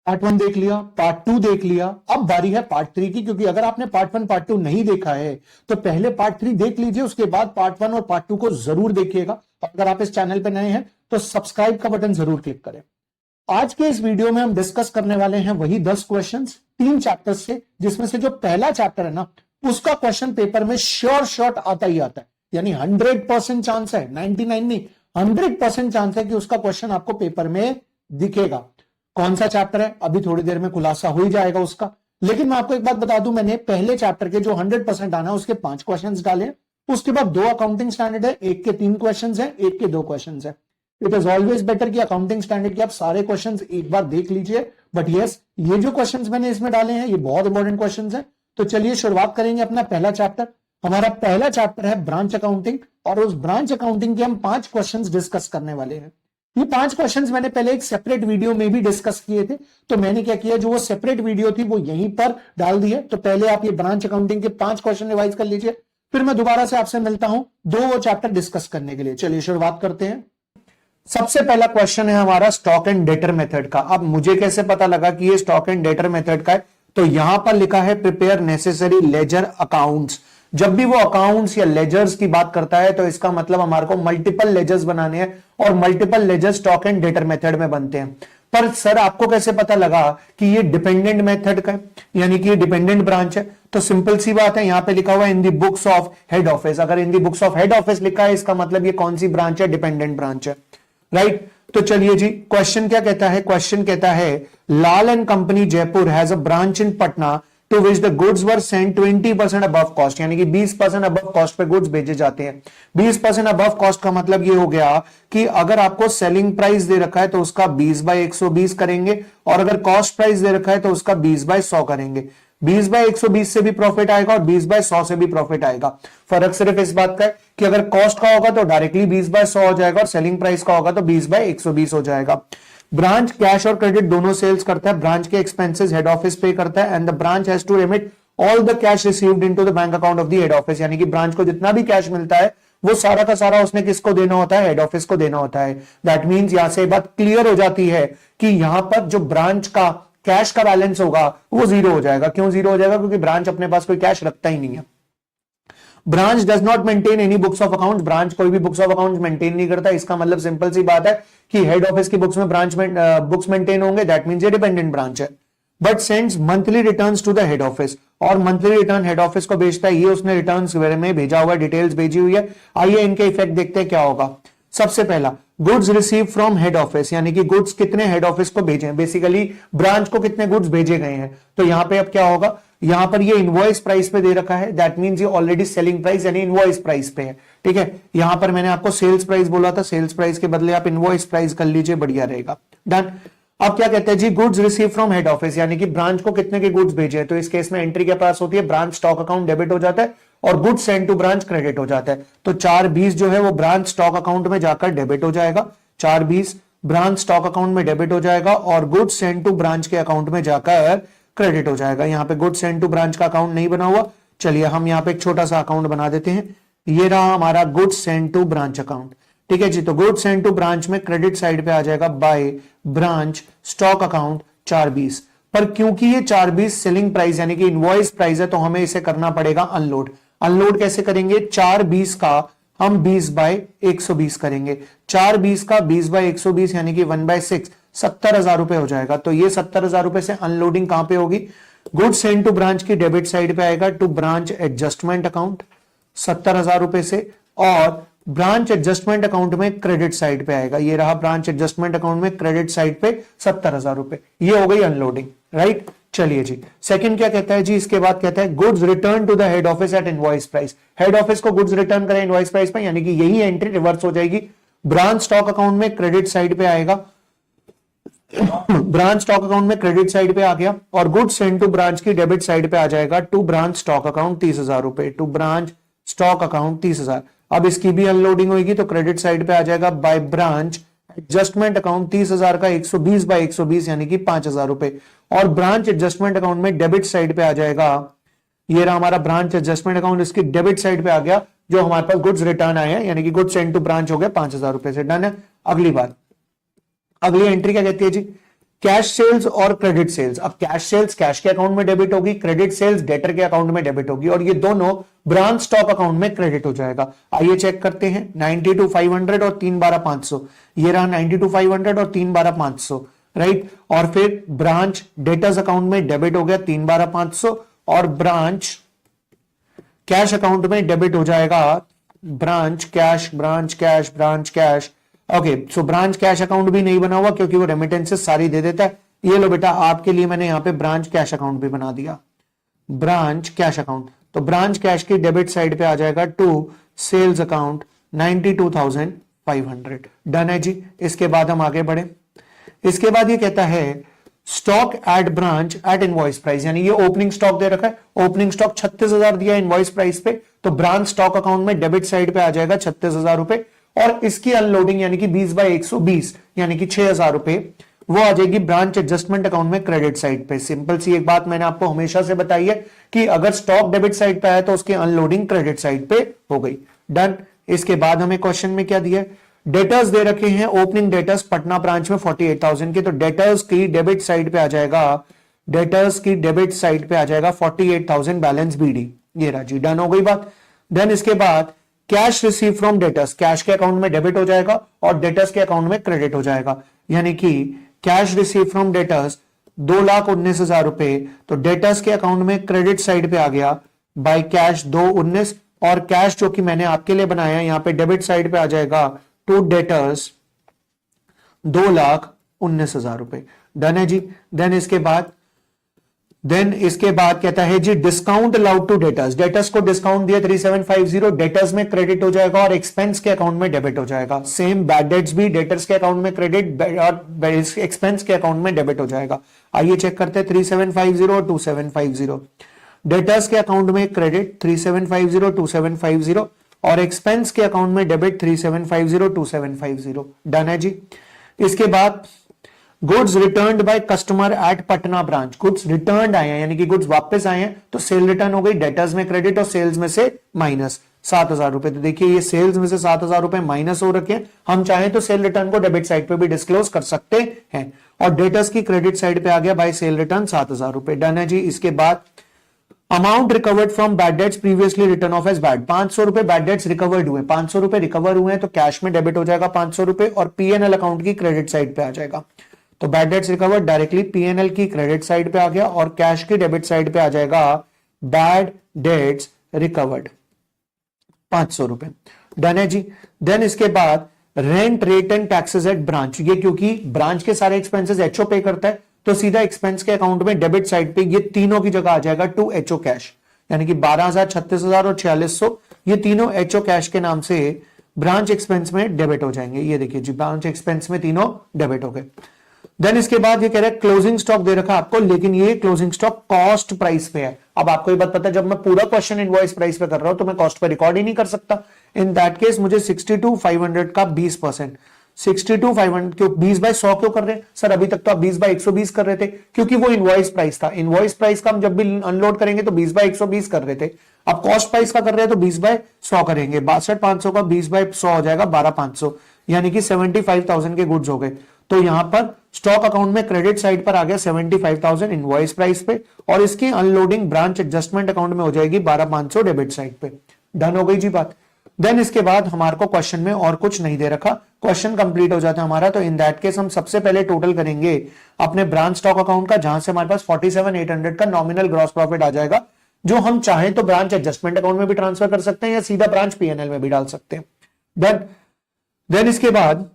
Part 1 देख लिया, part 2 देख लिया, अब बारी है पार्ट 3 की, क्योंकि अगर आपने पार्ट 1 पार्ट 2 नहीं देखा है तो पहले पार्ट 3 देख लीजिए, उसके बाद पार्ट 1 और पार्ट 2 को जरूर देखिएगा। अगर आप इस चैनल पर नए हैं तो सब्सक्राइब का बटन जरूर क्लिक करें। आज के इस वीडियो में हम डिस्कस करने वाले हैं वही 10 क्वेश्चंस 3 चैप्टर्स से, जिसमें से जो पहला चैप्टर है ना, उसका क्वेश्चन पेपर में श्योर शॉट आता ही आता है, यानी 100% चांस है, 99 नहीं 100% चांस है कि उसका क्वेश्चन आपको पेपर में दिखेगा। कौन सा चैप्टर है अभी थोड़ी देर में खुलासा हो ही जाएगा उसका, लेकिन मैं आपको एक बात बता दूं, मैंने पहले चैप्टर के जो 100% आना उसके 5 क्वेश्चंस डाले, उसके बाद 2 अकाउंटिंग स्टैंडर्ड है, एक के 3 क्वेश्चंस है, एक के 2 क्वेश्चंस है। इट इज ऑलवेज बेटर कि अकाउंटिंग स्टैंडर्ड के आप सारे क्वेश्चंस एक बार देख लीजिए, बट यस, ये जो क्वेश्चंस मैंने इसमें डाले हैं ये बहुत इंपॉर्टेंट क्वेश्चंस हैं। तो चलिए शुरुआत करेंगे अपना पहला चैप्टर। हमारा पहला चैप्टर है ब्रांच अकाउंटिंग, और उस ब्रांच अकाउंटिंग के हम 5 क्वेश्चंस डिस्कस करने वाले हैं। ये 5 क्वेश्चंस मैंने पहले एक सेपरेट वीडियो में भी डिस्कस किए थे, तो मैंने क्या किया, जो वो सेपरेट वीडियो थी वो यहीं पर डाल दी है। तो पहले आप ये ब्रांच अकाउंटिंग के 5 क्वेश्चन रिवाइज कर लीजिए, फिर मैं दोबारा से आपसे मिलता हूं 2 चैप्टर डिस्कस करने के लिए। चलिए शुरुआत करते हैं। सबसे पहला क्वेश्चन है हमारा स्टॉक एंड डेटर मेथड का। अब मुझे कैसे पता लगा कि ये स्टॉक एंड डेटर मेथड का है, तो यहां पर लिखा है प्रिपेयर नेसेसरी लेजर अकाउंट्स। जब भी वो अकाउंट्स या लेजर्स की बात करता है तो इसका मतलब हमारे को मल्टीपल लेजर्स बनाने हैं, और multiple ledger stock and debtor method में बनते हैं। पर सर आपको कैसे पता लगा कि ये डिपेंडेंट मेथड का है, यानी कि ये डिपेंडेंट ब्रांच है? तो सिंपल सी बात है, यहां पे लिखा हुआ है इन दी बुक्स ऑफ हेड ऑफिस। अगर इन दी बुक्स ऑफ हेड ऑफिस लिखा है, इसका मतलब ये कौन सी ब्रांच है? डिपेंडेंट ब्रांच है, राइट? तो चलिए जी, क्वेश्चन क्या कहता है? क्वेश्चन कहता है Lal and company Jaipur has a branch in Patna to which the goods were sent 20% above cost, यानी कि 20% अबव कॉस्ट पे गुड्स भेजे जाते हैं। 20% अबव कॉस्ट का मतलब ये हो गया कि अगर आपको सेलिंग प्राइस दे रखा है तो उसका 20/120 करेंगे, और अगर कॉस्ट प्राइस दे रखा है तो उसका 20/100 करेंगे। 20/120 से भी प्रॉफिट आएगा और 20/100 से भी प्रॉफिट आएगा। फर्क सिर्फ इस बात का है कि अगर कॉस्ट का होगा तो डायरेक्टली 20/100 हो जाएगा, और सेलिंग प्राइस का होगा तो 20/120 हो जाएगा। ब्रांच कैश और क्रेडिट दोनों सेल्स करता है। ब्रांच के एक्सपेंसेस हेड ऑफिस पे करता है, and the branch has to remit all the cash received into the bank account of the head office, यानी कि ब्रांच को जितना भी कैश मिलता है वो सारा का सारा उसने किसको देना होता है? हेड ऑफिस को देना होता है। दैट मींस यहां से बात क्लियर हो जाती है कि यहां पर जो ब्रांच का कैश का बैलेंस होगा वो 0 हो जाएगा। क्यों 0 हो जाएगा? क्योंकि ब्रांच अपने पास कोई कैश रखता ही नहीं है। Branch does not maintain any books of accounts, branch कोई भी बुक्स ऑफ अकाउंट्स मेंटेन नहीं करता। इसका मतलब सिंपल सी बात है कि हेड ऑफिस की बुक्स में ब्रांच में बुक्स मेंटेन होंगे, दैट मींस ये डिपेंडेंट ब्रांच है। But sends monthly returns to the head office, और मंथली रिटर्न हेड ऑफिस को भेजता है। ये उसने रिटर्न्स में भेजा हुआ है, डिटेल्स भेजी हुई है। आइए इनके इफेक्ट देखते हैं क्या होगा। सबसे पहला, goods receive from head office, यानी कि गुड्स कितने हेड ऑफिस को भेजे, बेसिकली ब्रांच को कितने गुड्स भेजे गए हैं। तो यहां पे अब क्या होगा, यहां पर ये इनवॉइस प्राइस पे दे रखा है, दैट मींस ये ऑलरेडी सेलिंग प्राइस यानी इनवॉइस प्राइस पे है। ठीक है, यहां पर मैंने आपको सेल्स प्राइस बोला था, सेल्स प्राइस के बदले आप इनवॉइस प्राइस कर लीजिए, बढ़िया रहेगा। डन। अब क्या कहते हैं जी, goods receive from head office, यानी कि ब्रांच को कितने के गुड्स भेजे। तो इस केस में एंट्री क्या पास होती है? ब्रांच स्टॉक अकाउंट डेबिट हो जाता है और goods send to branch credit हो जाता है। तो 4/20 जो है वो ब्रांच स्टॉक अकाउंट में जाकर डेबिट हो जाएगा, 4/20 ब्रांच स्टॉक अकाउंट में डेबिट हो जाएगा, और गुड्स सेंड टू ब्रांच के अकाउंट में जाकर क्रेडिट हो जाएगा। यहां पे गुड्स सेंड टू ब्रांच का अकाउंट नहीं बना हुआ, चलिए हम यहां पे एक छोटा सा अकाउंट बना देते हैं। ये रहा हमारा goods send to branch account. ठीक है जी, तो गुड्स सेंड टू ब्रांच में क्रेडिट साइड पे आ जाएगा बाय ब्रांच स्टॉक अकाउंट 4/20। पर क्योंकि ये 4/20 सेलिंग प्राइस यानी कि इनवॉइस प्राइस है, तो हमें इसे करना पड़ेगा अनलोड। अनलोड कैसे करेंगे? 4/20 का हम 20/120 करेंगे। 4/20 का 20/120 यानी कि 1/6, 70,000 रुपए हो जाएगा। तो ये 70,000 रुपए से अनलोडिंग कहां पे होगी? गुड्स सेंड टू ब्रांच की डेबिट साइड पे आएगा, टू ब्रांच एडजस्टमेंट अकाउंट 70,000 रुपए से, और ब्रांच एडजस्टमेंट अकाउंट में क्रेडिट साइड पे आएगा। ये रहा ब्रांच एडजस्टमेंट अकाउंट में क्रेडिट साइड पे 70,000 रुपए। ये हो गई अनलोडिंग, राइट? चलिए जी, सेकंड क्या कहता है जी, इसके बाद कहता है goods return to the head office at invoice price. Head office को गुड्स रिटर्न करें इनवॉइस प्राइस पे, यानी कि यही एंट्री रिवर्स हो जाएगी। ब्रांच स्टॉक अकाउंट में क्रेडिट साइड पे आएगा, ब्रांच स्टॉक अकाउंट में क्रेडिट साइड पे आ गया, और गुड्स सेंड टू ब्रांच की डेबिट साइड पे आ जाएगा, टू ब्रांच स्टॉक अकाउंट 30,000 रुपए, टू ब्रांच स्टॉक अकाउंट 30,000। अब इसकी भी अनलोडिंग होगी, तो क्रेडिट साइड पे आ जाएगा बाय ब्रांच एडजस्टमेंट अकाउंट 30,000 का 120/120 यानी कि 5,000 रुपए, और ब्रांच एडजस्टमेंट अकाउंट में डेबिट साइड पे आ जाएगा। ये रहा हमारा ब्रांच एडजस्टमेंट अकाउंट, इसकी डेबिट साइड पे आ गया जो हमारे पास गुड्स रिटर्न आए हैं, यानी कि गुड्स सेंड टू ब्रांच हो गया 5,000 रुपए से। डन है। अगली बात, अगली एंट्री क्या कहती है जी, कैश सेल्स और क्रेडिट सेल्स। अब कैश सेल्स कैश के अकाउंट में डेबिट होगी, क्रेडिट सेल्स डेटर के अकाउंट में डेबिट होगी, और ये दोनों ब्रांच स्टॉक अकाउंट में क्रेडिट हो जाएगा। आइए चेक करते हैं। 92,500 और 3/12/500, ये रहा 92,500 और 3/12/500, राइट। और फिर ब्रांच डेटर्स अकाउंट में डेबिट हो गया 3/12/500, और ब्रांच कैश अकाउंट में डेबिट हो जाएगा branch cash, branch cash, branch cash. Okay, so branch cash account भी नहीं बना हुआ क्योंकि वो रेमिटेंसेस सारी दे देता है। ये लो बेटा, आपके लिए मैंने यहां पे ब्रांच कैश अकाउंट भी बना दिया, ब्रांच कैश अकाउंट। तो ब्रांच कैश की डेबिट साइड पे आ जाएगा टू सेल्स अकाउंट 92,500। डन है जी। इसके बाद हम आगे बढ़े। इसके बाद ये कहता है stock at branch at invoice price, यानी ये ओपनिंग स्टॉक दे रखा है। ओपनिंग स्टॉक 36,000 दिया इनवॉइस प्राइस पे, तो ब्रांच स्टॉक अकाउंट में डेबिट साइड पे आ जाएगा 36,000 रुपए, और इसकी अनलोडिंग यानी कि 20/120 यानी कि 6,000 रुपए वो आ जाएगी ब्रांच एडजस्टमेंट अकाउंट में क्रेडिट साइड पे। सिंपल सी एक बात मैंने आपको हमेशा से बताई है कि अगर स्टॉक डेबिट साइड पे आया तो उसकी अनलोडिंग क्रेडिट साइड पे हो गई। डन। इसके बाद हमें क्वेश्चन में क्या दिया है, डेटर्स दे रखे हैं, ओपनिंग डेटर्स पटना ब्रांच में 48,000 के, तो डेटर्स की डेबिट साइड पे आ जाएगा, डेटर्स की डेबिट साइड पे आ जाएगा 48,000 बैलेंस बीडी। ये राजी, डन हो गई बात। देन इसके बाद cash receive from debtors, cash के अकाउंट में डेबिट हो जाएगा और डेटर्स के अकाउंट में क्रेडिट हो जाएगा, यानी कि कैश रिसीव फ्रॉम डेटर्स 2,19,000 रुपए, तो डेटर्स के अकाउंट में क्रेडिट साइड पे आ गया बाय कैश 2,19, और कैश जो कि मैंने आपके लिए बनाया है यहां पे डेबिट साइड पे आ जाएगा टू डेटर्स 2,19,000 रुपए। डन है जी। देन इसके बाद कहता है जी discount allowed to debtors, debtors को डिस्काउंट दिया 3,750, डेटर्स में क्रेडिट हो जाएगा और एक्सपेंस के अकाउंट में डेबिट हो जाएगा। सेम बैड डेट्स भी डेटर्स के अकाउंट में क्रेडिट और एक्सपेंस के अकाउंट में डेबिट हो जाएगा। आइए चेक करते हैं 3,750 और 2,750। डेटर्स के अकाउंट में क्रेडिट 3,750 2,750 और एक्सपेंस के अकाउंट में डेबिट 3,750 2,750। डन है जी। इसके बाद goods returned by customer at Patna branch, goods returned आए हैं यानी कि गुड्स वापस आए हैं, तो सेल रिटर्न हो गई, डेटर्स में क्रेडिट और सेल्स में से माइनस 7,000 रुपए। तो देखिए ये सेल्स में से 7,000 रुपए माइनस हो रखे हैं, हम चाहें तो सेल रिटर्न को डेबिट साइड पे भी डिस्क्लोज कर सकते हैं, और डेटर्स की क्रेडिट साइड पे आ गया बाय सेल रिटर्न 7,000 रुपए। डन है जी। इसके बाद amount recovered from bad debts previously return off as bad, 500 रुपए बैड डेट्स रिकवर्ड हुए, 500 रुपए रिकवर हुए हैं तो कैश में डेबिट हो जाएगा 500 रुपए और पीएनएल अकाउंट की क्रेडिट साइड पे आ जाएगा। तो bad debts recovered directly PNL की क्रेडिट साइड पे आ गया और कैश की डेबिट साइड पे आ जाएगा बैड डेट्स रिकवर्ड 500 रुपए। डन है जी। देन इसके बाद rent rate and taxes at branch, ये क्योंकि ब्रांच के सारे एक्सपेंसेस एचओ पे करता है तो सीधा एक्सपेंस के अकाउंट में डेबिट साइड पे ये तीनों की जगह आ जाएगा टू एचओ कैश, यानी कि 12,000, 36,000 और 4600 ये तीनों एचओ कैश के नाम से ब्रांच एक्सपेंस में डेबिट हो जाएंगे। ये देखिए जी ब्रांच एक्सपेंस में तीनों डेबिट हो गए। देन इसके बाद ये कह रहा है क्लोजिंग स्टॉक दे रखा आपको, लेकिन ये क्लोजिंग स्टॉक कॉस्ट प्राइस पे है। अब आपको ये बात पता है जब मैं पूरा क्वेश्चन इनवॉइस प्राइस पे कर रहा हूं तो मैं कॉस्ट पे रिकॉर्ड ही नहीं कर सकता। इन दैट केस मुझे 62,500 का 20%, 62,500 क्यों 20/100 क्यों कर रहे हैं सर? अभी तक तो आप 20/120 कर रहे थे क्योंकि वो इनवॉइस प्राइस था। इनवॉइस प्राइस का हम जब भी अनलोड करेंगे तो 20/120 कर रहे थे। अब कॉस्ट प्राइस का कर रहे हैं तो 20/100 करेंगे, 62,500 का 20/100 हो जाएगा 12,500, यानी कि 75,000 के गुड्स हो गए। तो यहां पर स्टॉक अकाउंट में क्रेडिट साइड पर आ गया 75,000 इनवॉइस प्राइस पे और इसकी अनलोडिंग ब्रांच एडजस्टमेंट अकाउंट में हो जाएगी 12,500 डेबिट साइड पे। डन हो गई जी बात। देन इसके बाद हमारे को क्वेश्चन में और कुछ नहीं दे रखा, क्वेश्चन कंप्लीट हो जाता है हमारा। तो इन दैट केस हम सबसे पहले टोटल करेंगे अपने ब्रांच स्टॉक अकाउंट का, जहां से हमारे पास 47,800 का नॉमिनल ग्रॉस प्रॉफिट आ जाएगा, जो हम चाहें तो ब्रांच एडजस्टमेंट अकाउंट में भी ट्रांसफर कर सकते हैं या सीधा ब्रांच पीएनएल में भी डाल सकते हैं। देन इसके बाद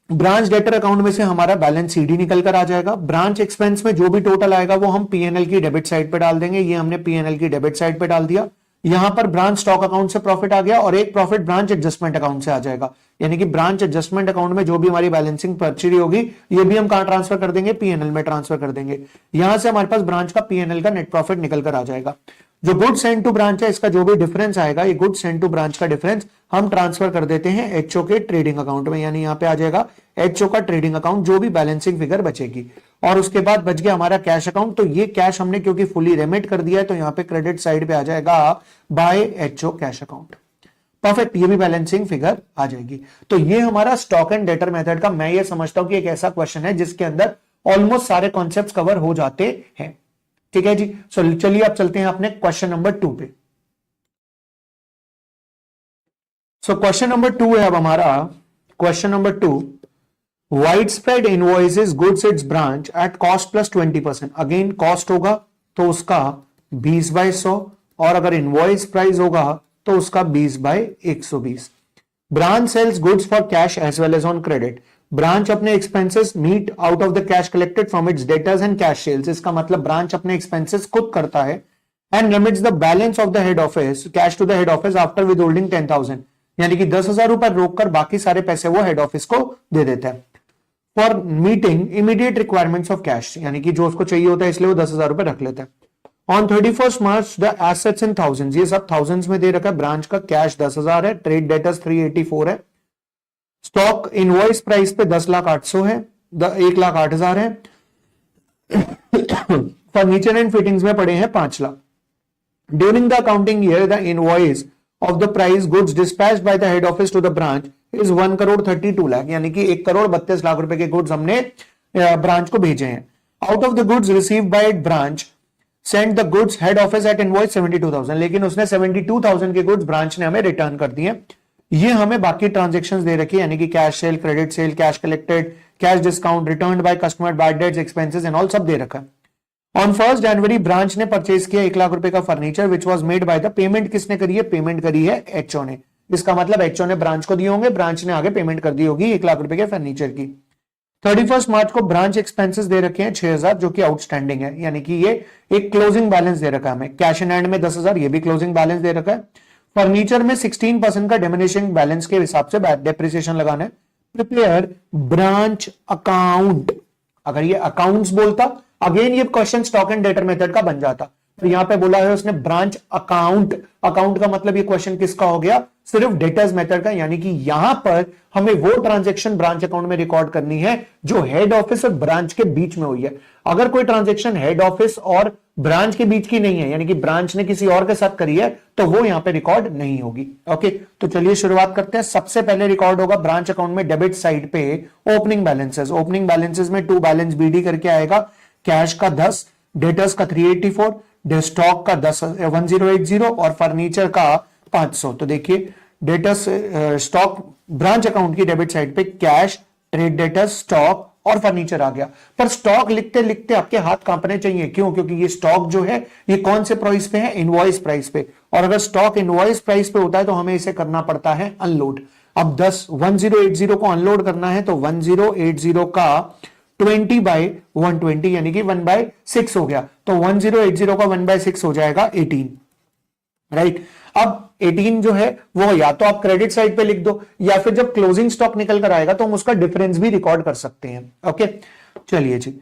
ब्रांच डेटर अकाउंट में से हमारा बैलेंस सीडी निकल कर आ जाएगा। ब्रांच एक्सपेंस में जो भी टोटल आएगा वो हम पीएनएल की डेबिट साइड पे डाल देंगे, ये हमने पीएनएल की डेबिट साइड पे डाल दिया। यहां पर ब्रांच स्टॉक अकाउंट से प्रॉफिट आ गया और एक प्रॉफिट ब्रांच एडजस्टमेंट अकाउंट से आ जाएगा, यानी कि ब्रांच एडजस्टमेंट अकाउंट में जो भी हमारी बैलेंसिंग पर्ची होगी ये भी हम कहां ट्रांसफर कर देंगे? पीएनएल में ट्रांसफर कर देंगे। यहां से हमारे पास ब्रांच का पीएनएल का नेट प्रॉफिट निकल कर आ जाएगा। जो गुड सेंड टू ब्रांच है इसका जो भी डिफरेंस आएगा, ये गुड सेंड टू ब्रांच का डिफरेंस हम ट्रांसफर कर देते हैं एचओ के ट्रेडिंग अकाउंट में, यानी यहां पे आ जाएगा एचओ का ट्रेडिंग अकाउंट, जो भी बैलेंसिंग फिगर बचेगी। और उसके बाद बच गया हमारा कैश अकाउंट, तो ये कैश हमने क्योंकि फुली रेमिट कर दिया है तो यहां पे क्रेडिट साइड पे आ जाएगा by HO cash account. Perfect, ये भी बैलेंसिंग फिगर आ जाएगी। तो ये हमारा स्टॉक एंड डेटर मेथड का मैं ये समझता हूं कि एक ऐसा क्वेश्चन है जिसके अंदर ऑलमोस्ट सारे कॉन्सेप्ट्स कवर हो जाते हैं। ठीक है जी। सो चलिए अब चलते हैं अपने क्वेश्चन नंबर 2 पे। सो क्वेश्चन नंबर 2 है अब हमारा, question number 2, wide spread invoices goods it's branch at cost plus 20%। Again cost होगा तो उसका 20/100, और अगर इनवॉइस प्राइस होगा तो उसका 20/120। Branch sales goods for cash as well as on credit. Branch अपने expenses meet out of the cash collected from its debtors and cash sales. इसका मतलब ब्रांच अपने एक्सपेंसेस खुद करता है and remits the balance of the head office cash to the head office after withholding 10,000, यानी कि 10,000 रुपए रोककर बाकी सारे पैसे वो हेड ऑफिस को दे देता है for meeting immediate requirements of cash, यानी कि जो उसको चाहिए होता है इसलिए वो 10,000 रुपए रख लेता है। On 31st March the assets in thousands, ये सब थाउजेंड्स में दे रखा है। ब्रांच का कैश 10,000 है, ट्रेड डेटर्स 384 है, स्टॉक इनवॉइस प्राइस पे 10,08,000 है, 1,08,000 है, फर्नीचर एंड फिटिंग्स में पड़े हैं 5 lakh. During the accounting year the invoice of the price goods dispatched by the head office to the branch is 1,32 lakh, यानी कि 1,32 लाख रुपए के गुड्स हमने ब्रांच को भेजे हैं। Out of the goods received by branch send the goods head office at invoice 72,000, लेकिन उसने 72,000 के गुड्स ब्रांच ने हमें रिटर्न कर दिए। ये हमें बाकी ट्रांजेक्शंस दे रखी है, यानी कि cash cell, credit sale, cash collected, cash discount, return by customer, bad debts, expenses and all सब दे रखा है। ऑन 1 जनवरी ब्रांच ने परचेज किया 1 लाख रुपए का furniture which was made by the, payment किसने करी है? पेमेंट करी है एचओ ने। इसका मतलब एचओ ने ब्रांच को दिए होंगे, ब्रांच ने आगे पेमेंट कर दी होगी 1 लाख रुपए के फर्नीचर की। 31 मार्च को ब्रांच एक्सपेंसेस दे रखे हैं 6,000 जो कि आउटस्टैंडिंग है, यानी कि ये एक क्लोजिंग बैलेंस दे रखा है हमें। कैश इन हैंड में 10,000, ये भी क्लोजिंग बैलेंस दे रखा है। फर्नीचर में 16% का डिमिनिशिंग बैलेंस के हिसाब से डेप्रिसिएशन लगाना है। प्रिपेयर ब्रांच अकाउंट, अगर ये अकाउंट्स बोलता अगेन ये question stock and debtor method का बन जाता, तो यहां पे बोला है उसने ब्रांच अकाउंट। अकाउंट का मतलब ये क्वेश्चन किसका हो गया? सिर्फ डेटर्स मेथड का, यानी कि यहां पर हमें वो ट्रांजैक्शन ब्रांच अकाउंट में रिकॉर्ड करनी है जो हेड ऑफिस और ब्रांच के बीच में हुई है। अगर कोई ट्रांजैक्शन हेड ऑफिस और ब्रांच के बीच की नहीं है, यानी कि ब्रांच ने किसी और के साथ करी है, तो वो यहां पे रिकॉर्ड नहीं होगी। ओके, तो चलिए शुरुआत करते हैं। सबसे पहले रिकॉर्ड होगा ब्रांच अकाउंट में डेबिट साइड पे ओपनिंग बैलेंसेस। ओपनिंग बैलेंसेस में टू बैलेंस बीडी करके आएगा, कैश का 10, डेटर्स का 384, स्टॉक का 1080 और फर्नीचर का 500। तो देखिए डेटर्स स्टॉक ब्रांच अकाउंट की डेबिट साइड पे कैश, ट्रेड डेटर्स, स्टॉक और फर्नीचर आ गया। पर स्टॉक लिखते लिखते आपके हाथ कांपने चाहिए, क्यों? क्योंकि ये स्टॉक जो है ये कौन से प्राइस पे है? इनवॉइस प्राइस पे। और अगर स्टॉक इनवॉइस प्राइस पे होता है तो हमें इसे करना पड़ता है अनलोड। अब 1080 को अनलोड करना है तो 1080 का 20/120 यानी कि 1/6 हो गया, तो 1080 का 1/6 हो जाएगा 18, राइट। अब 18 जो है वो या तो आप क्रेडिट साइड पे लिख दो, या फिर जब क्लोजिंग स्टॉक निकल कर आएगा तो हम उसका डिफरेंस भी रिकॉर्ड कर सकते हैं। ओके, चलिए जी।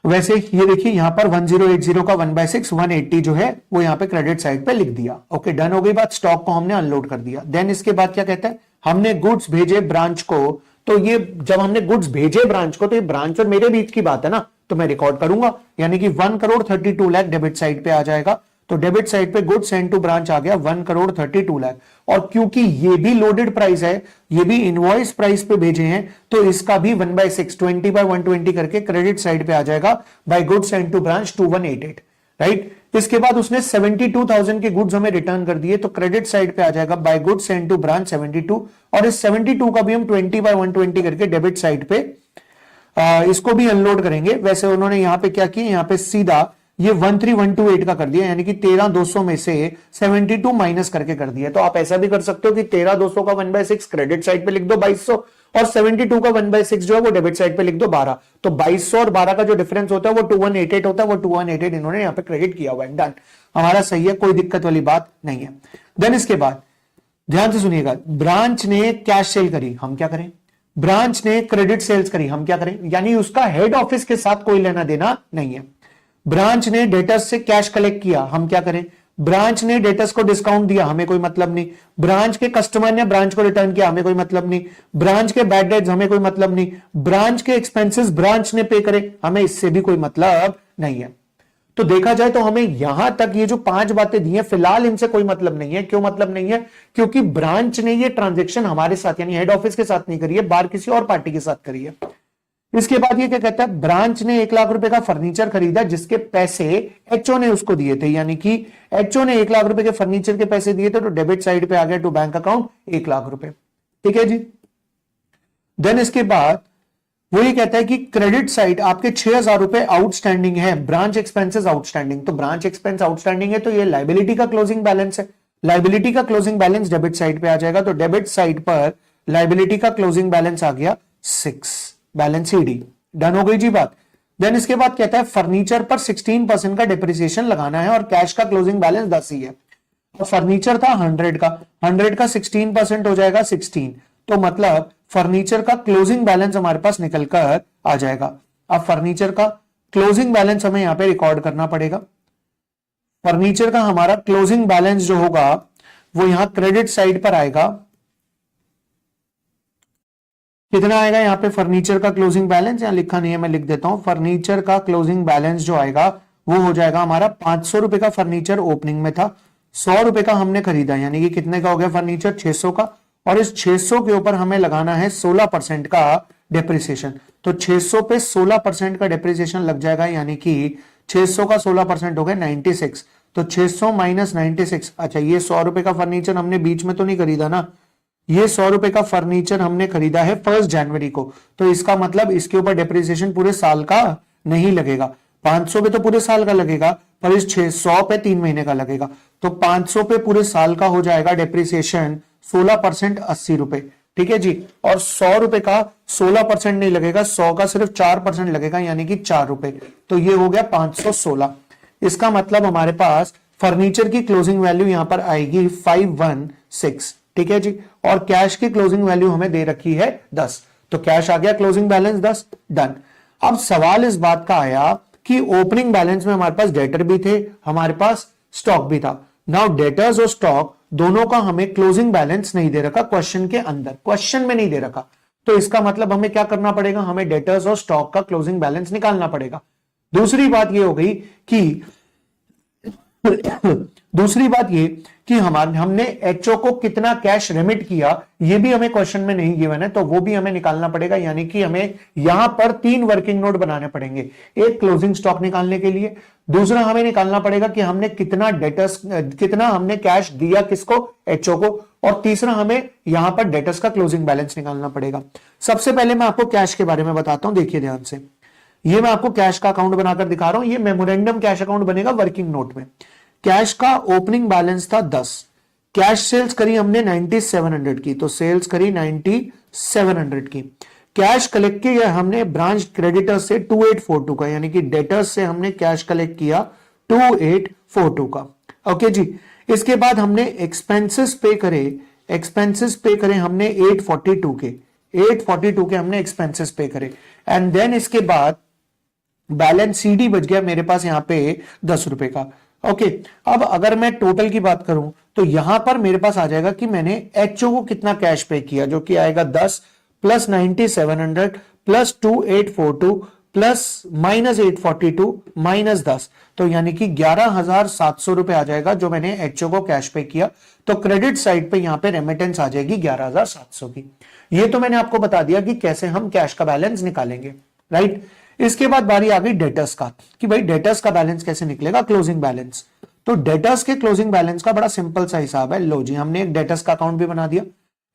वैसे ये देखिए यहां पर 1080 का 1/6 180 जो है वो यहां पे क्रेडिट साइड पे लिख दिया। ओके, डन हो गई बात। स्टॉक को हमने अनलोड कर दिया। देन इसके बाद क्या कहता है? हमने गुड्स भेजे ब्रांच को, तो ये जब हमने गुड्स भेजे ब्रांच को तो ये ब्रांच और मेरे बीच की बात है ना, तो मैं रिकॉर्ड करूंगा, यानी कि 1,32 लाख डेबिट साइड पे आ जाएगा। तो डेबिट साइड पे गुड्स सेंड टू ब्रांच आ गया 1,32 लाख। और क्योंकि ये भी लोडेड प्राइस है, ये भी इनवॉइस प्राइस पे भेजे हैं, तो इसका भी 1/6 20/120 करके क्रेडिट साइड पे आ जाएगा by goods send to branch 2188, right. इसके बाद उसने 72,000 के गुड्स हमें रिटर्न कर दिए, तो क्रेडिट साइड पे आ जाएगा by goods send to branch 72, और इस 72 का भी हम 20/120 करके डेबिट साइड पे इसको भी अनलोड करेंगे। वैसे उन्होंने यहां पे क्या किया, यहां पे सीधा ये 13,128 का कर दिया, यानी कि 13,200 में से 72 माइनस करके कर दिया। तो आप ऐसा भी कर सकते हो कि 13,200 का 1/6 क्रेडिट साइड पे लिख दो 2,200, और 72 का 1/6 जो है वो डेबिट साइड पे लिख दो 12। तो 2,200 और 12 का जो डिफरेंस होता है वो 2188 होता है, वो 2188 इन्होंने यहाँ पे क्रेडिट किया हुआ है। डन, हमारा सही है, कोई दिक्कत वाली बात नहीं है। देन इसके बाद ध्यान से सुनिएगा, ब्रांच ने कैश सेल करी, हम क्या करें? ब्रांच ने क्रेडिट सेल्स करी, हम क्या करें? यानी उसका हेड ऑफिस के साथ कोई लेना देना नहीं है। ब्रांच ने डेटर्स से कैश कलेक्ट किया, हम क्या करें? ब्रांच ने डेटर्स को डिस्काउंट दिया, हमें कोई मतलब नहीं। ब्रांच के कस्टमर ने ब्रांच को रिटर्न किया, हमें कोई मतलब नहीं। ब्रांच के बैड डेट्स, हमें कोई मतलब नहीं। ब्रांच के एक्सपेंसेस ब्रांच ने पे करे, हमें इससे भी कोई मतलब नहीं है। तो देखा जाए तो हमें यहां तक ये जो 5 बातें दी हैं, फिलहाल इनसे कोई मतलब नहीं है। क्यों मतलब नहीं है? क्योंकि ब्रांच ने ये ट्रांजेक्शन हमारे साथ यानी हेड ऑफिस के साथ नहीं करी है, बाहर किसी और पार्टी के साथ करी है। इसके बाद ये क्या कहता है, ब्रांच ने 1 लाख रुपए का फर्नीचर खरीदा जिसके पैसे एचओ ने उसको दिए थे, यानी कि एचओ ने 1 लाख रुपए के फर्नीचर के पैसे दिए थे, तो डेबिट साइड पे आ गया टू बैंक अकाउंट 1 लाख रुपए। ठीक है जी। देन इसके बाद वो ये कहता है कि क्रेडिट साइड आपके 6,000 रुपए आउटस्टैंडिंग है, ब्रांच एक्सपेंसेस आउटस्टैंडिंग, तो ब्रांच एक्सपेंस आउटस्टैंडिंग है तो ये लाइबिलिटी का क्लोजिंग बैलेंस है, लाइबिलिटी का क्लोजिंग बैलेंस डेबिट साइड पे आ जाएगा, तो डेबिट साइड पर लाइबिलिटी का क्लोजिंग बैलेंस आ गया 6, बैलेंस सीडी। डन हो गई जी बात। देन इसके बाद कहता है फर्नीचर पर 16% का डिप्रिसिएशन लगाना है और कैश का क्लोजिंग बैलेंस 10 ही है। तो फर्नीचर था 100 का, 100 का 16% हो जाएगा 16, तो मतलब फर्नीचर का क्लोजिंग बैलेंस हमारे पास निकल कर आ जाएगा। अब फर्नीचर का क्लोजिंग बैलेंस हमें यहां पे रिकॉर्ड करना पड़ेगा। फर्नीचर का हमारा क्लोजिंग बैलेंस जो होगा वो यहां क्रेडिट साइड पर आएगा, कितना आएगा यहाँ पे फर्नीचर का क्लोजिंग बैलेंस, यहां लिखा नहीं है मैं लिख देता हूं, फर्नीचर का क्लोजिंग बैलेंस जो आएगा वो हो जाएगा हमारा 500 रुपए का फर्नीचर ओपनिंग में था, 100 रुपए का हमने खरीदा, यानी कि कितने का हो गया फर्नीचर 600 का, और इस 600 के ऊपर हमें लगाना है 16% का डेप्रिसिएशन, तो 600 पे 16% का डेप्रिसिएशन लग जाएगा, यानी कि 600 का 16% हो गया 96, तो 600 माइनस 96, अच्छा ये 100 रुपए का फर्नीचर हमने बीच में तो नहीं खरीदा ना, ये 100 रुपए का फर्नीचर हमने खरीदा है 1 जनवरी को, तो इसका मतलब इसके ऊपर डेप्रिसिएशन पूरे साल का नहीं लगेगा, 500 पे तो पूरे साल का लगेगा, पर इस 600 पे 3 महीने का लगेगा, तो 500 पे पूरे साल का हो जाएगा डेप्रिसिएशन 16% 80 रुपए। ठीक है जी। और 100 रुपए का 16% नहीं लगेगा, 100 का सिर्फ 4% लगेगा, यानी कि 4 रुपए, तो ये हो गया 516। इसका मतलब हमारे पास फर्नीचर की क्लोजिंग वैल्यू यहां पर आएगी 516। ठीक है जी। और कैश की क्लोजिंग वैल्यू हमें दे रखी है 10, तो कैश आ गया क्लोजिंग बैलेंस 10। डन। अब सवाल इस बात का आया कि ओपनिंग बैलेंस में हमारे पास डेटर भी थे, हमारे पास स्टॉक भी था। नाउ डेटर्स और स्टॉक दोनों का हमें क्लोजिंग बैलेंस नहीं दे रखा क्वेश्चन के अंदर, क्वेश्चन में नहीं दे रखा, तो इसका मतलब हमें क्या करना पड़ेगा, हमें डेटर्स और स्टॉक का क्लोजिंग बैलेंस निकालना पड़ेगा। दूसरी बात ये हो गई कि हमने एचओ को कितना कैश रेमिट किया, ये भी हमें क्वेश्चन में नहीं गिवन है, तो वो भी हमें निकालना पड़ेगा, यानी कि हमें यहां पर 3 वर्किंग नोट बनाने पड़ेंगे, एक क्लोजिंग स्टॉक निकालने के लिए, दूसरा हमें निकालना पड़ेगा कि हमने कितना हमने कैश दिया किसको, एचओ को, और तीसरा हमें यहां पर डेटर्स का क्लोजिंग बैलेंस निकालना पड़ेगा। सबसे पहले मैं आपको कैश के बारे में बताता हूं, देखिए ध्यान से, ये मैं आपको कैश का अकाउंट बनाकर दिखा रहा हूं, ये मेमोरेंडम कैश अकाउंट बनेगा वर्किंग नोट में। कैश का ओपनिंग बैलेंस था 10, कैश सेल्स करी हमने 9700 की, तो सेल्स करी 9700 की, कैश कलेक्ट किया हमने ब्रांच क्रेडिटर से 2842 का, यानी कि डेटर्स से हमने कैश कलेक्ट किया 2842 का। ओके जी। इसके बाद हमने एक्सपेंसेस पे करे हमने 842 के हमने एक्सपेंसेस पे करे, एंड देन इसके बाद बैलेंस सीडी बच गया मेरे पास यहां पे 10 रुपए का। ओके। अब अगर मैं टोटल की बात करूं तो यहां पर मेरे पास आ जाएगा कि मैंने एचओ को कितना कैश पे किया, जो कि आएगा 10 plus 9700 plus 2842 plus minus 842 minus 10, तो यानी कि 11,700 रुपए आ जाएगा जो मैंने एचओ को कैश पे किया, तो क्रेडिट साइड पे यहां पे रेमिटेंस आ जाएगी 11,700 की। ये तो मैंने आपको बता दिया कि कैसे हम कैश का बैलेंस निकालेंगे, राइट। इसके बाद बारी आ गई डेटर्स का, कि भाई डेटर्स का बैलेंस कैसे निकलेगा, क्लोजिंग बैलेंस। तो डेटर्स के क्लोजिंग बैलेंस का बड़ा सिंपल सा हिसाब है, लो जी हमने एक डेटर्स का अकाउंट भी बना दिया।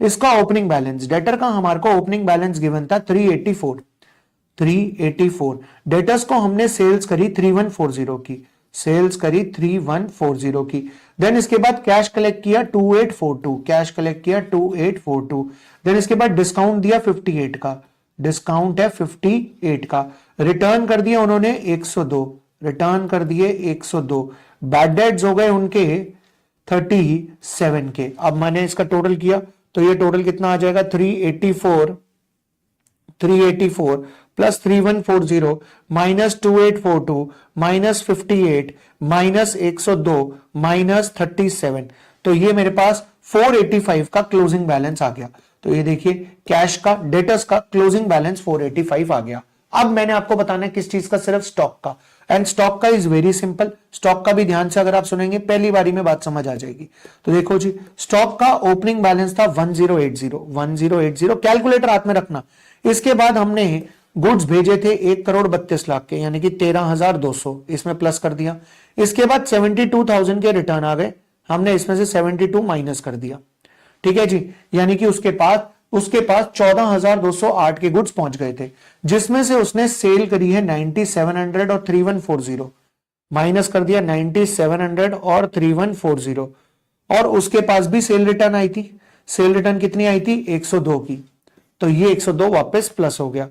इसका ओपनिंग बैलेंस, डेटर का हमारे को ओपनिंग बैलेंस गिवन था 384, डेटर्स को हमने सेल्स करी 3140 की, देन इसके बाद कैश कलेक्ट किया 2842, देन इसके बाद डिस्काउंट दिया 58 का, डिस्काउंट है 58 का, रिटर्न कर दिया उन्होंने 102, बैड डेट्स हो गए उनके 37 के। अब मैंने इसका टोटल किया तो ये टोटल कितना आ जाएगा 384 plus 3140 minus 2842 minus 58 minus 102 minus 37, तो ये मेरे पास 485 का क्लोजिंग बैलेंस आ गया। तो ये देखिए कैश का, डेटर्स का क्लोजिंग बैलेंस 485 आ गया। अब मैंने आपको बताना है किस चीज का, सिर्फ स्टॉक का, एंड स्टॉक का इज वेरी सिंपल। स्टॉक का भी ध्यान से अगर आप सुनेंगे पहली बारी में बात समझ आ जाएगी। तो देखो जी, स्टॉक का ओपनिंग बैलेंस था 1080, कैलकुलेटर हाथ में रखना। इसके बाद हमने गुड्स भेजे थे 1,32,00,000 के, यानी कि 13,200, इसमें प्लस कर दिया। इसके बाद 72,000 के रिटर्न आ गए, हमने इसमें से 72 माइनस कर दिया। ठीक है जी, यानी कि उसके पास 14,208 के गुड्स पहुंच गए थे, जिसमें से उसने सेल करी है 9700 और 3140, माइनस कर दिया 9700 और 3140, और उसके पास भी सेल रिटर्न आई थी। सेल रिटर्न कितनी आई थी? 102 की, तो ये 102 वापस प्लस हो गया।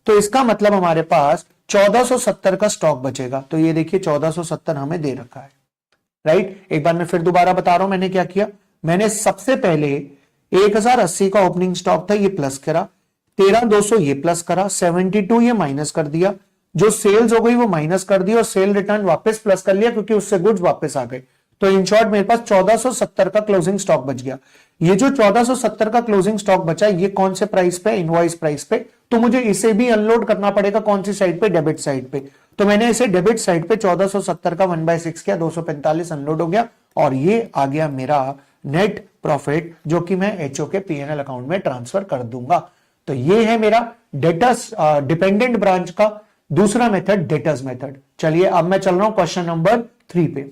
तो इसका मतलब हमारे पास 1470 का स्टॉक बचेगा। तो ये देखिए 1470 हमें दे रखा है, राइट। एक बार मैं फिर दोबारा बता रहा हूं मैंने क्या किया। मैंने सबसे पहले 1080 का ओपनिंग स्टॉक था, ये प्लस करा, 13,200 ये प्लस करा, 72 ये माइनस कर दिया, जो सेल्स हो गई वो माइनस कर दी, और सेल रिटर्न वापस प्लस कर लिया क्योंकि उससे गुड्स वापस आ गए। तो इन शॉर्ट मेरे पास 1470 का क्लोजिंग स्टॉक बच गया। ये जो 1470 का क्लोजिंग स्टॉक बचा, ये कौन से प्राइस पे? इनवॉइस प्राइस पे। तो मुझे इसे भी अनलोड करना पड़ेगा कौन सी साइड पे? डेबिट साइड पे। तो मैंने इसे डेबिट साइड पे 1470 का 1/6 किया, 245 अनलोड हो गया, और ये आ गया मेरा नेट प्रॉफिट, जो कि मैं एचओ के पीएनएल अकाउंट में ट्रांसफर कर दूंगा। तो ये है मेरा डेटर्स डिपेंडेंट ब्रांच का दूसरा मेथड, डेटर्स मेथड। चलिए अब मैं चल रहा हूं क्वेश्चन नंबर 3 पे।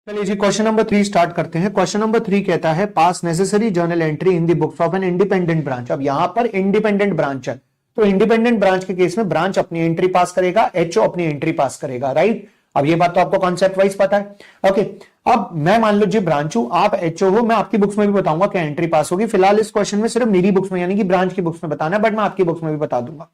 चलिए जी क्वेश्चन नंबर 3 स्टार्ट करते हैं। क्वेश्चन नंबर 3 कहता है पास necessary journal entry in the books of an independent branch. अब यहां पर इंडिपेंडेंट ब्रांच है, तो इंडिपेंडेंट ब्रांच के केस में ब्रांच अपनी एंट्री पास करेगा, एचओ अपनी एंट्री पास करेगा, राइट। अब ये बात तो आपको कॉन्सेप्ट वाइज पता है। ओके, अब मैं मान लो जी ब्रांच हूं, आप एचओ हो, मैं आपकी बुक्स में भी बताऊंगा क्या एंट्री पास होगी। फिलहाल इस क्वेश्चन में सिर्फ मेरी बुक्स में यानी कि ब्रांच की बुक्स में बताना है, बट मैं आपकी बुक्स में भी बता दूंगा।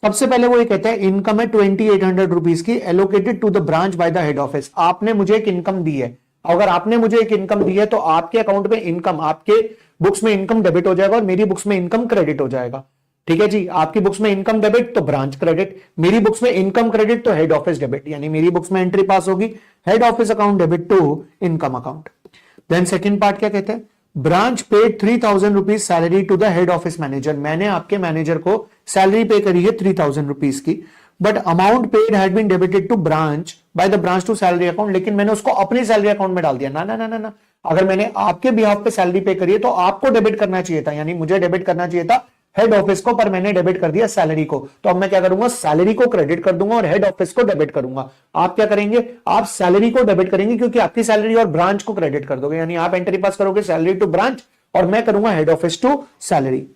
सबसे पहले वो ये कहता है इनकम है 2800 रुपीज की, allocated to the branch by the head office. आपने मुझे एक इनकम दी है, अगर आपने मुझे एक इनकम दी है तो आपके अकाउंट में इनकम, आपके बुक्स में इनकम डेबिट हो जाएगा और मेरी बुक्स में इनकम क्रेडिट हो जाएगा। ठीक है जी, आपकी बुक्स में इनकम डेबिट तो ब्रांच क्रेडिट, मेरी बुक्स में इनकम क्रेडिट तो हेड ऑफिस डेबिट, यानी मेरी बुक्स में एंट्री पास होगी head office account debit to income account. Then second part क्या कहते हैं, branch paid 3,000 rupees salary to the head office manager. मैंने आपके मैनेजर को सैलरी पे करी है 3,000 रुपीज की, but amount paid had been debited to branch by the branch to salary account. लेकिन मैंने उसको अपनी सैलरी अकाउंट में डाल दिया। ना ना ना ना ना, अगर मैंने आपके बिहाफ पे सैलरी पे करी है तो आपको डेबिट करना चाहिए था, यानी मुझे डेबिट करना चाहिए था हेड ऑफिस को, पर मैंने डेबिट कर दिया सैलरी को। तो अब मैं क्या करूंगा, सैलरी को क्रेडिट कर दूंगा और हेड ऑफिस को डेबिट करूंगा। आप क्या करेंगे, आप सैलरी को डेबिट करेंगे क्योंकि आपकी सैलरी, और ब्रांच को क्रेडिट कर दोगे, यानी आप एंट्री पास करोगे सैलरी टू ब्रांच और मैं करूंगा हेड ऑफिस टू सैलरी।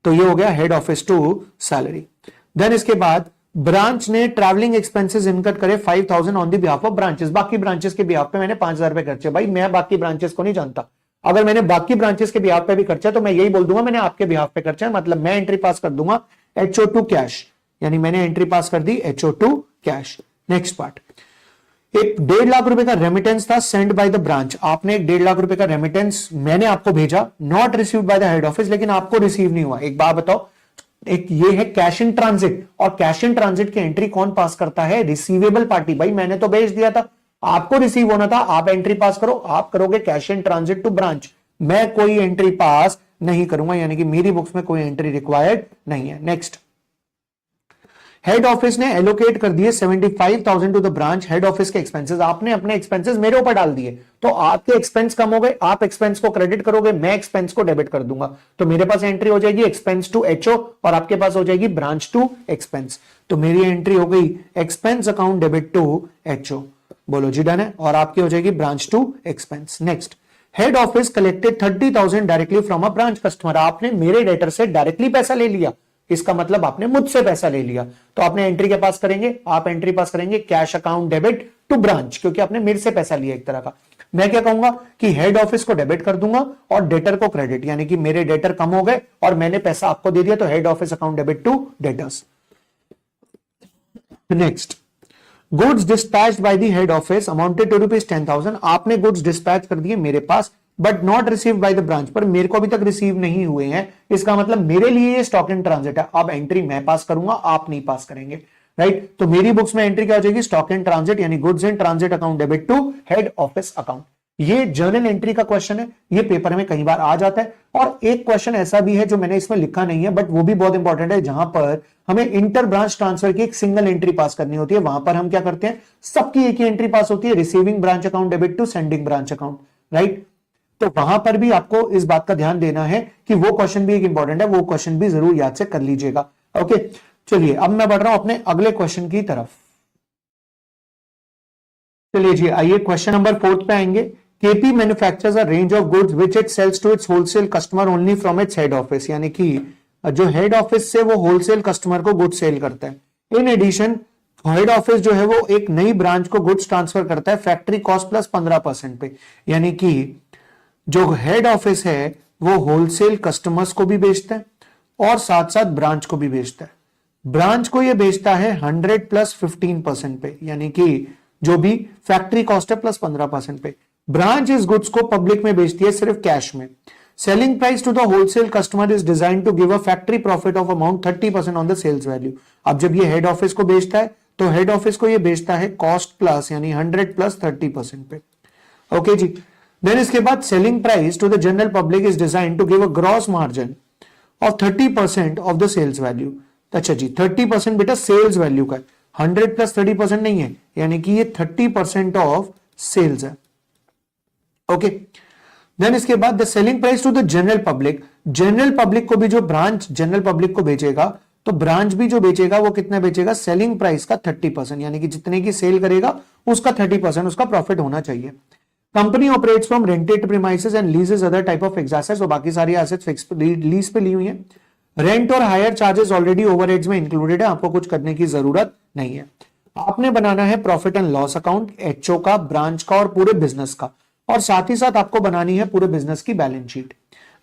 तो ये हो गया head office to salary. Then इसके बाद ब्रांच ने ट्रैवलिंग एक्सपेंसेस इनकट करे 5,000 on the behalf of branches. बाकी ब्रांचेस के बिहाफ पे मैंने 5,000 रुपए खर्चे। भाई मैं बाकी ब्रांचेस को नहीं जानता, अगर मैंने बाकी ब्रांचेस के बिहाफ पे भी खर्चा तो मैं यही बोल दूंगा मैंने आपके बिहाफ पे खर्चा है, मतलब मैं एंट्री पास कर दूंगा एचओ टू कैश, यानी मैंने एंट्री पास कर दी HO to cash. Next part, एक 1.5 लाख रुपए का रेमिटेंस था सेंड बाय द ब्रांच। आपने एक 1.5 लाख रुपए का रेमिटेंस मैंने आपको भेजा, not received by the head office, लेकिन आपको रिसीव नहीं हुआ। एक बात बताओ, एक ये है कैश इन ट्रांजिट, और कैश इन ट्रांजिट की एंट्री कौन पास करता है, रिसीवेबल पार्टी। भाई मैंने तो भेज दिया था, आपको रिसीव होना था, आप एंट्री पास करो, आप करोगे cash in transit to branch. मैं कोई एंट्री पास नहीं करूंगा, यानी कि मेरी बुक्स में कोई एंट्री रिक्वायर्ड नहीं है। नेक्स्ट, हेड ऑफिस ने एलोकेट कर दिए 75,000 to the branch head office के एक्सपेंसेस। आपने अपने एक्सपेंसेस मेरे ऊपर डाल दिए, तो आपके एक्सपेंस कम हो गए, आप एक्सपेंस को क्रेडिट करोगे, मैं एक्सपेंस को डेबिट कर दूंगा। तो मेरे पास एंट्री हो जाएगी एक्सपेंस टू एचओ और आपके पास हो जाएगी ब्रांच टू एक्सपेंस। तो मेरी एंट्री हो गई expense account debit to HO, बोलो जी डन है, और आपकी हो जाएगी branch to expense. Next, head office collected 30,000 directly from a branch customer. आपने मेरे डेटर से डायरेक्टली पैसा ले लिया, इसका मतलब आपने मुझसे पैसा ले लिया। तो आपने एंट्री के पास करेंगे, आप एंट्री पास करेंगे cash account debit to branch, क्योंकि आपने मेरे से पैसा लिया एक तरह का। मैं क्या कहूंगा कि हेड ऑफिस को डेबिट कर दूंगा और डेटर को क्रेडिट, यानी कि मेरे डेटर कम हो गए और मैंने पैसा आपको दे दिया, तो head office account debit to debtors. Next, goods dispatched by the head office amounted to ₹10,000। आपने गुड्स डिस्पैच कर दिए मेरे पास, but not received by the branch, पर मेरे को अभी तक रिसीव नहीं हुए हैं। इसका मतलब मेरे लिए ये स्टॉक इन ट्रांजिट है। अब एंट्री मैं पास करूंगा, आप नहीं पास करेंगे, राइट। तो मेरी बुक्स में एंट्री क्या हो जाएगी, स्टॉक इन ट्रांजिट, यानी goods in transit account debit to head office account. ये जर्नल एंट्री का क्वेश्चन है, ये पेपर में कई बार आ जाता है। और एक क्वेश्चन ऐसा भी है जो मैंने इसमें लिखा नहीं है, बट वो भी बहुत इंपॉर्टेंट है, जहां पर हमें इंटर ब्रांच ट्रांसफर की एक सिंगल एंट्री पास करनी होती है। वहां पर हम क्या करते हैं, सबकी एक ही एंट्री पास होती है, receiving branch account debit to sending branch account, right. तो वहां पर भी आपको इस बात का ध्यान देना है कि वो क्वेश्चन भी एक इंपॉर्टेंट है, वो क्वेश्चन भी जरूर याद से कर लीजिएगा। ओके, चलिए अब मैं बढ़ रहा हूं अपने अगले क्वेश्चन की तरफ। चलिए जी, आइए क्वेश्चन नंबर 4 पे आएंगे। KP manufactures a range of goods which it sells to its wholesale customer only from its head office, यानी कि जो हेड ऑफिस से वो होलसेल कस्टमर को गुड्स सेल करता है। इन एडिशन हेड ऑफिस जो है वो एक नई ब्रांच को गुड्स ट्रांसफर करता है फैक्ट्री कॉस्ट प्लस 15% पे, यानी कि जो हेड ऑफिस है वो होलसेल कस्टमर्स को भी बेचता है और साथ साथ ब्रांच को भी बेचता है। ब्रांच को ये बेचता है 100 प्लस 15% पे, यानी कि जो भी फैक्ट्री कॉस्ट है प्लस 15% पे। ब्रांच इस गुड्स को पब्लिक में बेचती है सिर्फ कैश में। Selling price to the wholesale customer is design to give a factory profit of amount 30% on the sales value. अब जब ये हेड ऑफिस को बेचता है तो हेड ऑफिस को ये बेचता है कॉस्ट प्लस यानी 100 प्लस 30% पे। ओके जी, देन इसके बाद selling price to the general public is design to give a gross margin of 30% of the sales value. अच्छा जी, 30% बेटा सेल्स वैल्यू का है, 100 प्लस 30% नहीं है, यानी कि ये 30% ऑफ सेल्स है। ओके, देन इसके बाद the selling price to the general public, general public को भी जो ब्रांच जनरल पब्लिक को बेचेगा तो ब्रांच भी जो बेचेगा वो कितना बेचेगा, सेलिंग प्राइस का 30%, यानी कि जितने की सेल करेगा उसका 30% उसका प्रॉफिट होना चाहिए। Company operates from rented premises and लीजेस other type of fixed assets, और बाकी सारी एसेट्स फिक्स लीज पे ली हुई है। रेंट और हायर चार्जेस ऑलरेडी ओवरहेड्स में इंक्लूडेड है, आपको कुछ करने की जरूरत नहीं है। आपने बनाना है profit and loss account HO का, ब्रांच का और पूरे बिजनेस का, और साथ ही साथ आपको बनानी है पूरे बिजनेस की बैलेंस शीट,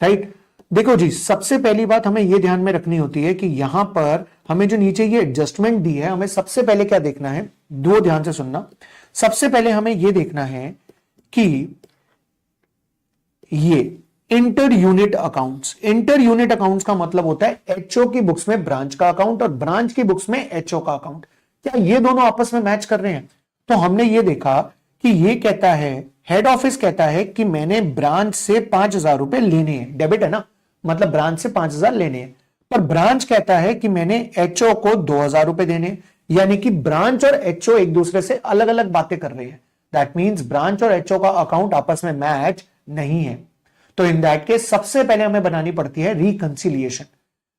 राइट। देखो जी, सबसे पहली बात हमें यह ध्यान में रखनी होती है कि यहां पर हमें जो नीचे ये एडजस्टमेंट दी है, हमें सबसे पहले क्या देखना है, दो ध्यान से सुनना। सबसे पहले हमें यह देखना है कि ये inter unit accounts, inter unit accounts का मतलब होता है एचओ की बुक्स में ब्रांच का अकाउंट और ब्रांच की बुक्स में एचओ का अकाउंट, क्या ये दोनों आपस में मैच कर रहे हैं। तो हमने ये देखा कि ये कहता है, हेड ऑफिस कहता है कि मैंने ब्रांच से 5,000 रुपए लेने हैं, डेबिट है ना, मतलब ब्रांच से 5,000 लेने हैं, पर ब्रांच कहता है कि मैंने एचओ को 2,000 रुपए देने, यानी कि ब्रांच और एचओ एक दूसरे से अलग अलग बातें कर रहे हैं। दैट मींस ब्रांच और एचओ का अकाउंट आपस में मैच नहीं है। तो इन दैट केस सबसे पहले हमें बनानी पड़ती है रिकंसिलिएशन।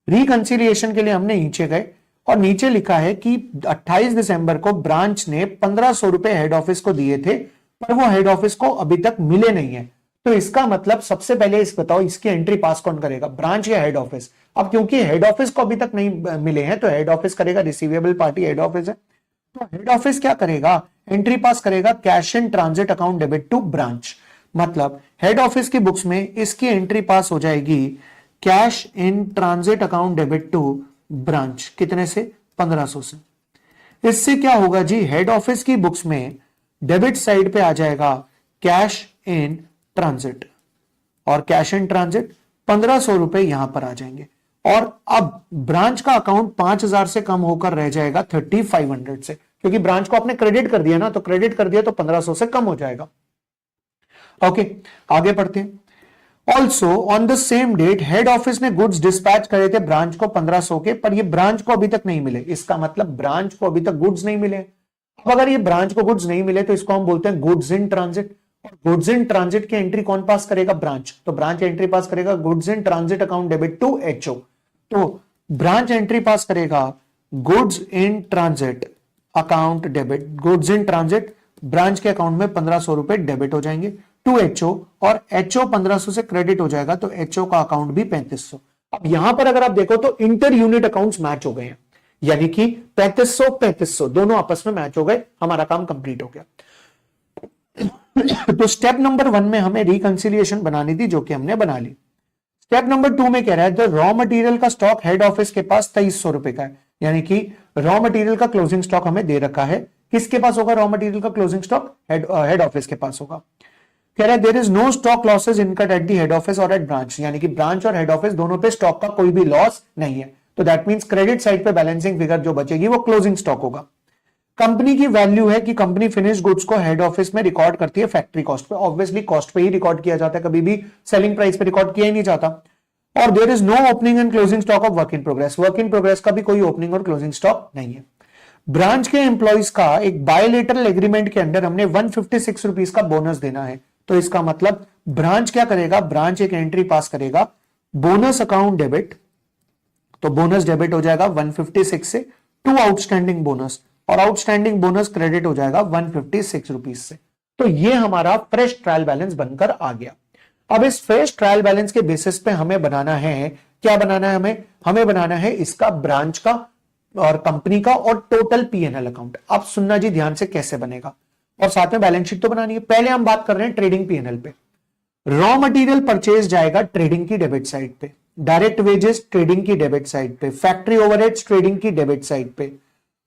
रिकंसिलिएशन के लिए हमने नीचे गए और नीचे लिखा है कि 28 दिसंबर को ब्रांच ने 1,500 रुपए हेड ऑफिस को दिए थे, पर वो हेड ऑफिस को अभी तक मिले नहीं है। तो इसका मतलब सबसे पहले इस बताओ इसकी एंट्री पास कौन करेगा, ब्रांच या हेड ऑफिस। अब क्योंकि हेड ऑफिस को अभी तक नहीं मिले हैं तो हेड ऑफिस करेगा, रिसीवेबल पार्टी हेड ऑफिस है, तो हेड ऑफिस क्या करेगा, एंट्री पास करेगा cash in transit account debit to branch. मतलब हेड ऑफिस की बुक्स में इसकी एंट्री पास हो जाएगी cash in transit account debit to branch, कितने से, 1,500 से। इससे क्या होगा जी, हेड ऑफिस की बुक्स में डेबिट साइड पे आ जाएगा कैश इन ट्रांजिट, और कैश इन ट्रांजिट 1,500 रुपए यहां पर आ जाएंगे। और अब ब्रांच का अकाउंट 5,000 से कम होकर रह जाएगा 3,500 से, क्योंकि ब्रांच को आपने क्रेडिट कर दिया ना, तो क्रेडिट कर दिया तो 1,500 से कम हो जाएगा। ओके, आगे बढ़ते हैं। Also on the same date head office ने गुड्स डिस्पैच करे थे ब्रांच को 1,500 के, पर ये ब्रांच को अभी तक नहीं मिले। इसका मतलब ब्रांच को अभी तक गुड्स नहीं मिले। अब अगर ये ब्रांच को गुड्स नहीं मिले तो इसको हम बोलते हैं गुड्स इन ट्रांजिट, और गुड्स इन ट्रांजिट की एंट्री कौन पास करेगा, ब्रांच। तो ब्रांच एंट्री पास करेगा goods in transit account debit to HO. तो ब्रांच एंट्री पास करेगा goods in transit account debit, goods in transit branch के account में 1,500 रुपए डेबिट हो जाएंगे टू एचओ, और एचओ 1,500 से क्रेडिट हो जाएगा तो एचओ का अकाउंट भी 3,500। अब यहां पर अगर आप देखो तो इंटर यूनिट अकाउंट्स मैच हो गए हैं, यानी कि 3,500 दोनों आपस में मैच हो गए, हमारा काम कंप्लीट हो गया। तो स्टेप नंबर 1 में हमें रिकंसिलिएशन बनानी थी, जो कि हमने बना ली। स्टेप नंबर 2 में कह रहा है द रॉ मटेरियल का स्टॉक हेड ऑफिस के पास 2,300 रुपए का है, यानी कि रॉ मटेरियल का क्लोजिंग स्टॉक हमें दे रखा है। किसके पास होगा रॉ मटेरियल का क्लोजिंग स्टॉक, हेड ऑफिस के पास होगा। कह रहा है there is no stock losses incurred at the head office और एट ब्रांच, यानी कि ब्रांच और हेड ऑफिस दोनों पे स्टॉक का कोई भी लॉस नहीं है। तो दैट मींस क्रेडिट साइड पे बैलेंसिंग फिगर जो बचेगी वो क्लोजिंग स्टॉक होगा। कंपनी की वैल्यू है कि कंपनी फिनिश गुड्स को हेड ऑफिस में रिकॉर्ड करती है फैक्ट्री कॉस्ट पे, ऑब्वियसली कॉस्ट पे ही रिकॉर्ड किया जाता है, कभी भी सेलिंग प्राइस पे रिकॉर्ड किया ही नहीं जाता। और there is no opening and closing stock of work in progress, work in progress का भी कोई ओपनिंग और क्लोजिंग स्टॉक नहीं है। ब्रांच के एम्प्लॉइज का एक बायलेटरल एग्रीमेंट के अंडर हमने 156 रुपीज का बोनस देना है, तो इसका मतलब ब्रांच क्या करेगा, ब्रांच एक एंट्री पास करेगा बोनस अकाउंट डेबिट, तो बोनस डेबिट हो जाएगा 156 से टू आउटस्टैंडिंग बोनस, और आउटस्टैंडिंग बोनस क्रेडिट हो जाएगा 156 रुपीज से। तो ये हमारा फ्रेश ट्रायल बैलेंस बनकर आ गया। अब इस फ्रेश ट्रायल बैलेंस के बेसिस पे हमें बनाना है, क्या बनाना है हमें बनाना है इसका ब्रांच का और कंपनी का और टोटल पीएनएल अकाउंट। अब सुनना जी ध्यान से कैसे बनेगा, और साथ में बैलेंस शीट तो बनानी है। पहले हम बात कर रहे हैं ट्रेडिंग पीएनएल पे। रॉ मटेरियल परचेज जाएगा ट्रेडिंग की डेबिट साइड पे, डायरेक्ट वेजेस ट्रेडिंग की डेबिट साइड पे, फैक्ट्री ओवरहेड्स ट्रेडिंग की डेबिट साइड पे,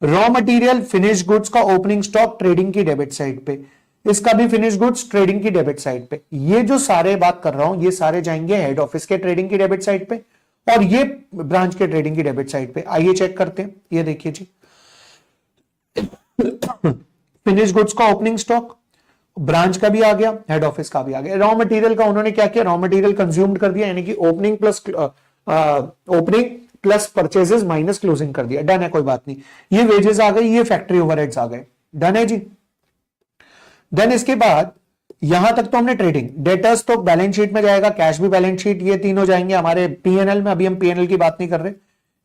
रॉ मटेरियल फिनिश गुड्स का ओपनिंग स्टॉक ट्रेडिंग की डेबिट साइड पे, इसका भी फिनिश गुड्स ट्रेडिंग की डेबिट साइड पे। ये जो सारे बात कर रहा हूं ये सारे जाएंगे हेड ऑफिस के ट्रेडिंग की डेबिट साइड पे, और ये ब्रांच के ट्रेडिंग की डेबिट साइड पे। आइए चेक करते हैं, ये देखिए जी फिनिश गुड्स का ओपनिंग स्टॉक ब्रांच का भी आ गया, हेड ऑफिस का भी आ गया। रॉ मटेरियल का उन्होंने क्या किया, रॉ मटेरियल कंज्यूम्ड कर दिया, यानी कि opening plus purchases minus closing कर दिया, डन है, कोई बात नहीं। ये वेजेस आ गई, ये फैक्ट्री ओवरहेड्स आ गए, डन है जी। देन इसके बाद यहां तक तो हमने ट्रेडिंग, डेटर्स तो बैलेंस शीट में जाएगा, कैश भी बैलेंस शीट, ये तीनों जाएंगे हमारे पीएनएल में। अभी हम पीएनएल की बात नहीं कर रहे।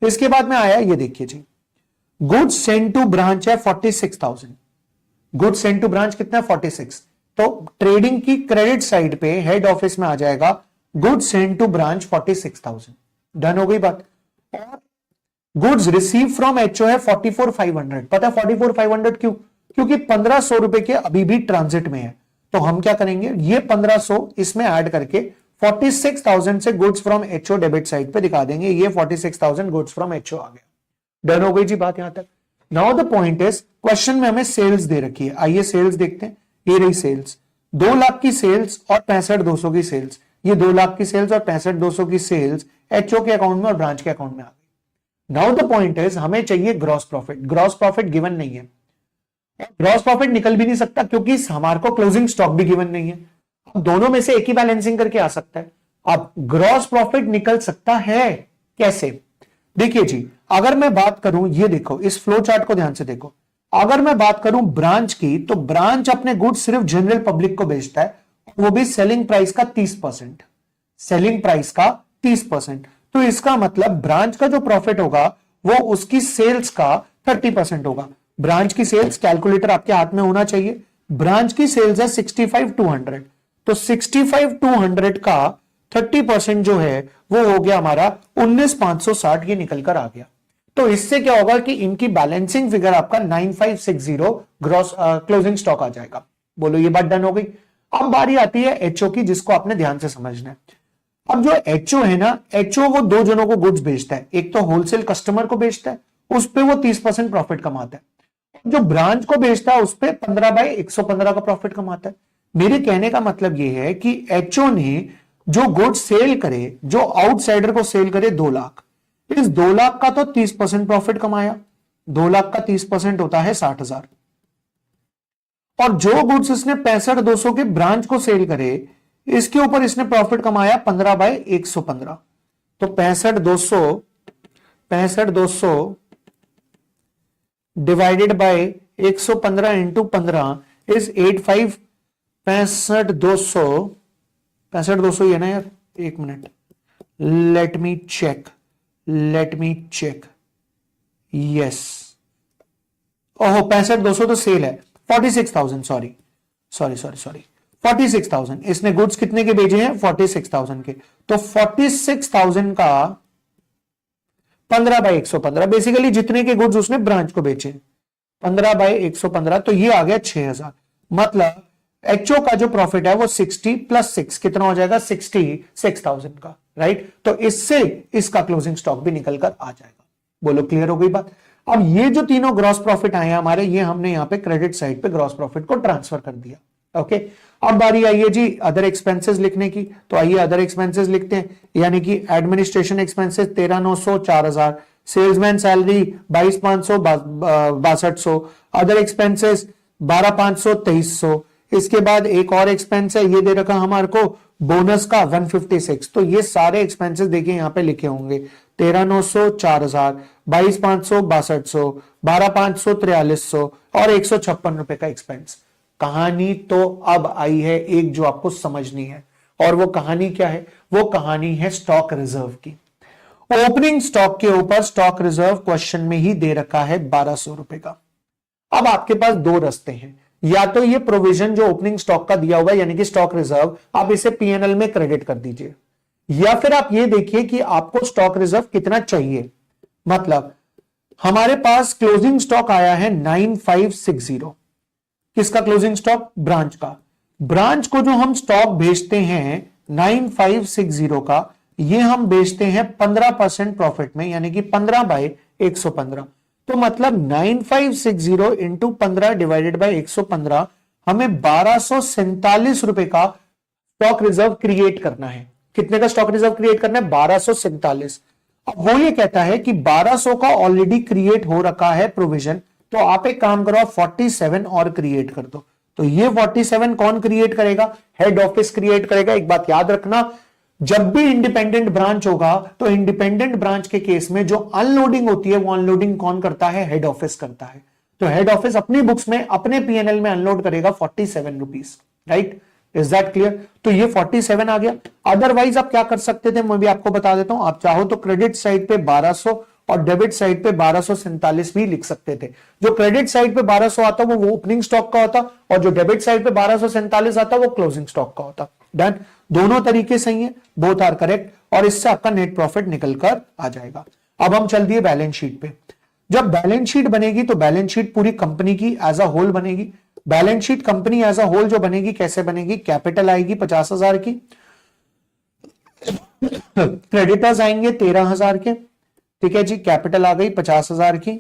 इसके बाद में आया ये देखिए जी, गुड्स सेंड टू ब्रांच है 46,000, गुड्स सेंड टू ब्रांच कितना है 46, तो ट्रेडिंग की क्रेडिट साइड पे हेड ऑफिस में आ जाएगा goods send to branch 46,000, done हो गई बात। और गुड्स रिसीव फ्रॉम एचओ है 44,500, पता है 44,500 क्यों, क्योंकि 1,500 रुपए के अभी भी ट्रांजिट में है। तो हम क्या करेंगे, ये 1,500 इसमें ऐड करके 46,000 से goods from HO debit side पे दिखा देंगे, ये 46,000 गुड्स फ्रॉम एचओ आ गया, डन हो गई जी बात यहां तक। Now the point is, question में हमें सेल्स दे रखी है, आइए सेल्स देखते हैं। ये रही सेल्स, 2 लाख की सेल्स और 65,200 की सेल्स, ये 2 लाख की सेल्स और 65,200 की सेल्स एचओ के अकाउंट में और ब्रांच के अकाउंट में आ गई। नाउ द पॉइंट इज, हमें चाहिए gross profit, gross profit given नहीं है, ग्रॉस प्रॉफिट निकल भी नहीं सकता क्योंकि हमारे को क्लोजिंग स्टॉक भी गिवन नहीं है। दोनों में से एक ही बैलेंसिंग करके आ सकता है। अब ग्रॉस प्रॉफिट निकल सकता है कैसे, देखिए जी, अगर मैं बात करूं, ये देखो इस फ्लो चार्ट को ध्यान से देखो, अगर मैं बात करूं ब्रांच की, तो ब्रांच अपने गुड्स सिर्फ जनरल पब्लिक को बेचता है, वो भी सेलिंग प्राइस का 30%, सेलिंग प्राइस का 30%। तो इसका मतलब ब्रांच का जो प्रॉफिट होगा वो उसकी सेल्स का 30% होगा। ब्रांच की सेल्स, कैलकुलेटर आपके हाथ में होना चाहिए, ब्रांच की सेल्स है 65,200, तो 65,200 का 30% जो है वो हो गया हमारा 19,560, ये निकल कर आ गया। तो इससे क्या होगा कि इनकी बैलेंसिंग फिगर आपका 9560 ग्रॉस क्लोजिंग स्टॉक आ जाएगा। बोलो ये बात डन हो गई। अब बारी आती है एचओ की, जिसको आपने ध्यान से समझना है। अब जो एचओ है ना, एचओ वो 2 जनों को गुड्स बेचता है, एक तो होलसेल कस्टमर को बेचता है, उस पर वो 30% प्रॉफिट कमाता है, जो ब्रांच को बेचता है उस पर 15/115 का प्रॉफिट कमाता है। मेरे कहने का मतलब यह है कि एचओ ने जो गुड्स सेल करे, जो आउटसाइडर को सेल करे 2 लाख, इस 2 लाख का तो 30% प्रॉफिट कमाया, 2 लाख का 30% होता है 60,000, और जो गुड्स इसने 65,200 के ब्रांच को सेल करे, इसके ऊपर इसने प्रॉफिट कमाया 15/115, तो 65,200 डिवाइडेड बाय 115 इंटू 15 इज 85, 65,200 ये ना यार, एक minute, let me check, yes, ओहो 65,200 तो सेल है, 46,000, सॉरी 46,000, इसने गुड्स कितने के भेजे हैं 46,000 के, तो 46,000 का 15/115, बेसिकली जितने के गुड्स उसने ब्रांच को बेचे 15/115, तो ये आ गया 6,000। मतलब एचओ का जो प्रॉफिट है वो 60 + 6 कितना हो जाएगा 66,000 का, राइट। तो इससे इसका क्लोजिंग स्टॉक भी निकल कर आ जाएगा। बोलो क्लियर हो गई बात। अब ये जो तीनों ग्रॉस प्रॉफिट आए हमारे, ये हमने यहां पे क्रेडिट साइड पे ग्रॉस प्रॉफिट को ट्रांसफर कर दिया। ओके, अब बारी आई है जी अदर एक्सपेंसेस लिखने की, तो आइए अदर एक्सपेंसेस लिखते हैं, यानी कि administration expenses 13,900 4,000, salesman salary 22,500 6200, other expenses 12,500 2300। इसके बाद एक और एक्सपेंस है, ये दे रखा हमारे को बोनस का 156, तो ये सारे एक्सपेंसेस देखिए यहां पे लिखे होंगे, 13,900 4,000, 22,500 6200, 12,500 4300 और 156 रुपए का एक्सपेंस। कहानी तो अब आई है एक जो आपको समझनी है, और वो कहानी क्या है? वो कहानी है स्टॉक रिजर्व की। ओपनिंग स्टॉक के ऊपर स्टॉक रिजर्व क्वेश्चन में ही दे रखा है 1200 रुपए का। अब आपके पास दो रास्ते हैं, या तो ये प्रोविजन जो ओपनिंग स्टॉक का दिया हुआ है यानी कि स्टॉक रिजर्व, आप इसे पीएनएल में क्रेडिट कर दीजिए, या फिर आप ये देखिए कि आपको स्टॉक रिजर्व कितना चाहिए। मतलब हमारे पास क्लोजिंग स्टॉक आया है 9560। किसका क्लोजिंग स्टॉक? ब्रांच का। ब्रांच को जो हम स्टॉक भेजते हैं 9560 का, ये हम बेचते हैं 15% प्रॉफिट में, यानी कि 15/115। तो मतलब 9560 इंटू 15 डिवाइडेड बाय 115, हमें 1247 रुपए का स्टॉक रिजर्व क्रिएट करना है। कितने का स्टॉक रिजर्व क्रिएट करना है? 1247। अब वो ये कहता है कि 1200 का ऑलरेडी क्रिएट हो रखा है प्रोविजन, तो आप एक काम करो, 47 और क्रिएट कर दो। तो ये 47 कौन क्रिएट करेगा? हेड ऑफिस क्रिएट करेगा। एक बात याद रखना, जब भी इंडिपेंडेंट ब्रांच होगा तो इंडिपेंडेंट ब्रांच के केस में जो अनलोडिंग होती है वो अनलोडिंग कौन करता है? हेड ऑफिस करता है। तो हेड ऑफिस अपनी बुक्स में अपने पीएनएल में अनलोड करेगा 47 rupees. Right, is that clear? तो ये 47 आ गया। अदरवाइज आप क्या कर सकते थे, मैं भी आपको बता देता हूं। आप चाहो तो क्रेडिट साइड पे 1200 और डेबिट साइड पे 1247 भी लिख सकते थे। जो क्रेडिट साइड पे 1200 आता वो ओपनिंग स्टॉक का होता, और जो डेबिट साइड पे 1247 आता वो क्लोजिंग स्टॉक का होता। डन, दोनों तरीके सही है, बोथ आर करेक्ट, और इससे आपका नेट प्रॉफिट निकल कर आ जाएगा। अब हम चल दिए बैलेंस शीट पे। जब बैलेंस शीट बनेगी तो बैलेंस शीट पूरी कंपनी की एज अ होल बनेगी। Balance sheet company as a whole जो बनेगी, कैसे बनेगी? कैपिटल आएगी 50,000 की, क्रेडिटर्स आएंगे 13,000 के, ठीक है जी। कैपिटल आ गई 50,000 की,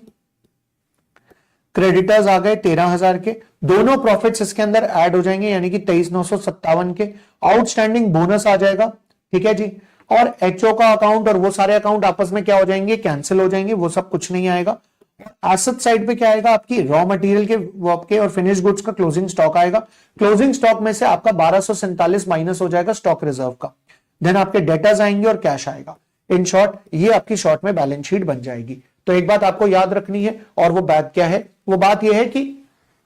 क्रेडिटर्स आ गए 13,000 के, दोनों प्रॉफिट्स इसके अंदर ऐड हो जाएंगे यानी कि 23,957 के। आउटस्टैंडिंग बोनस आ जाएगा, ठीक है जी। और एचओ का अकाउंट और वो सारे अकाउंट आपस में क्या हो जाएंगे? कैंसिल हो जाएंगे, वो सब कुछ नहीं आएगा। एसेट साइड पे क्या आएगा? आपकी रॉ मटेरियल के और फिनिश गुड्स का क्लोजिंग स्टॉक आएगा। क्लोजिंग स्टॉक में से आपका 1247 माइनस हो जाएगा स्टॉक रिजर्व का। देन आपके डेटर्स आएंगे और कैश आएगा। इन शॉर्ट ये आपकी शॉर्ट में बैलेंस शीट बन जाएगी। तो एक बात आपको याद रखनी है, और वो बात क्या है? वो बात यह है कि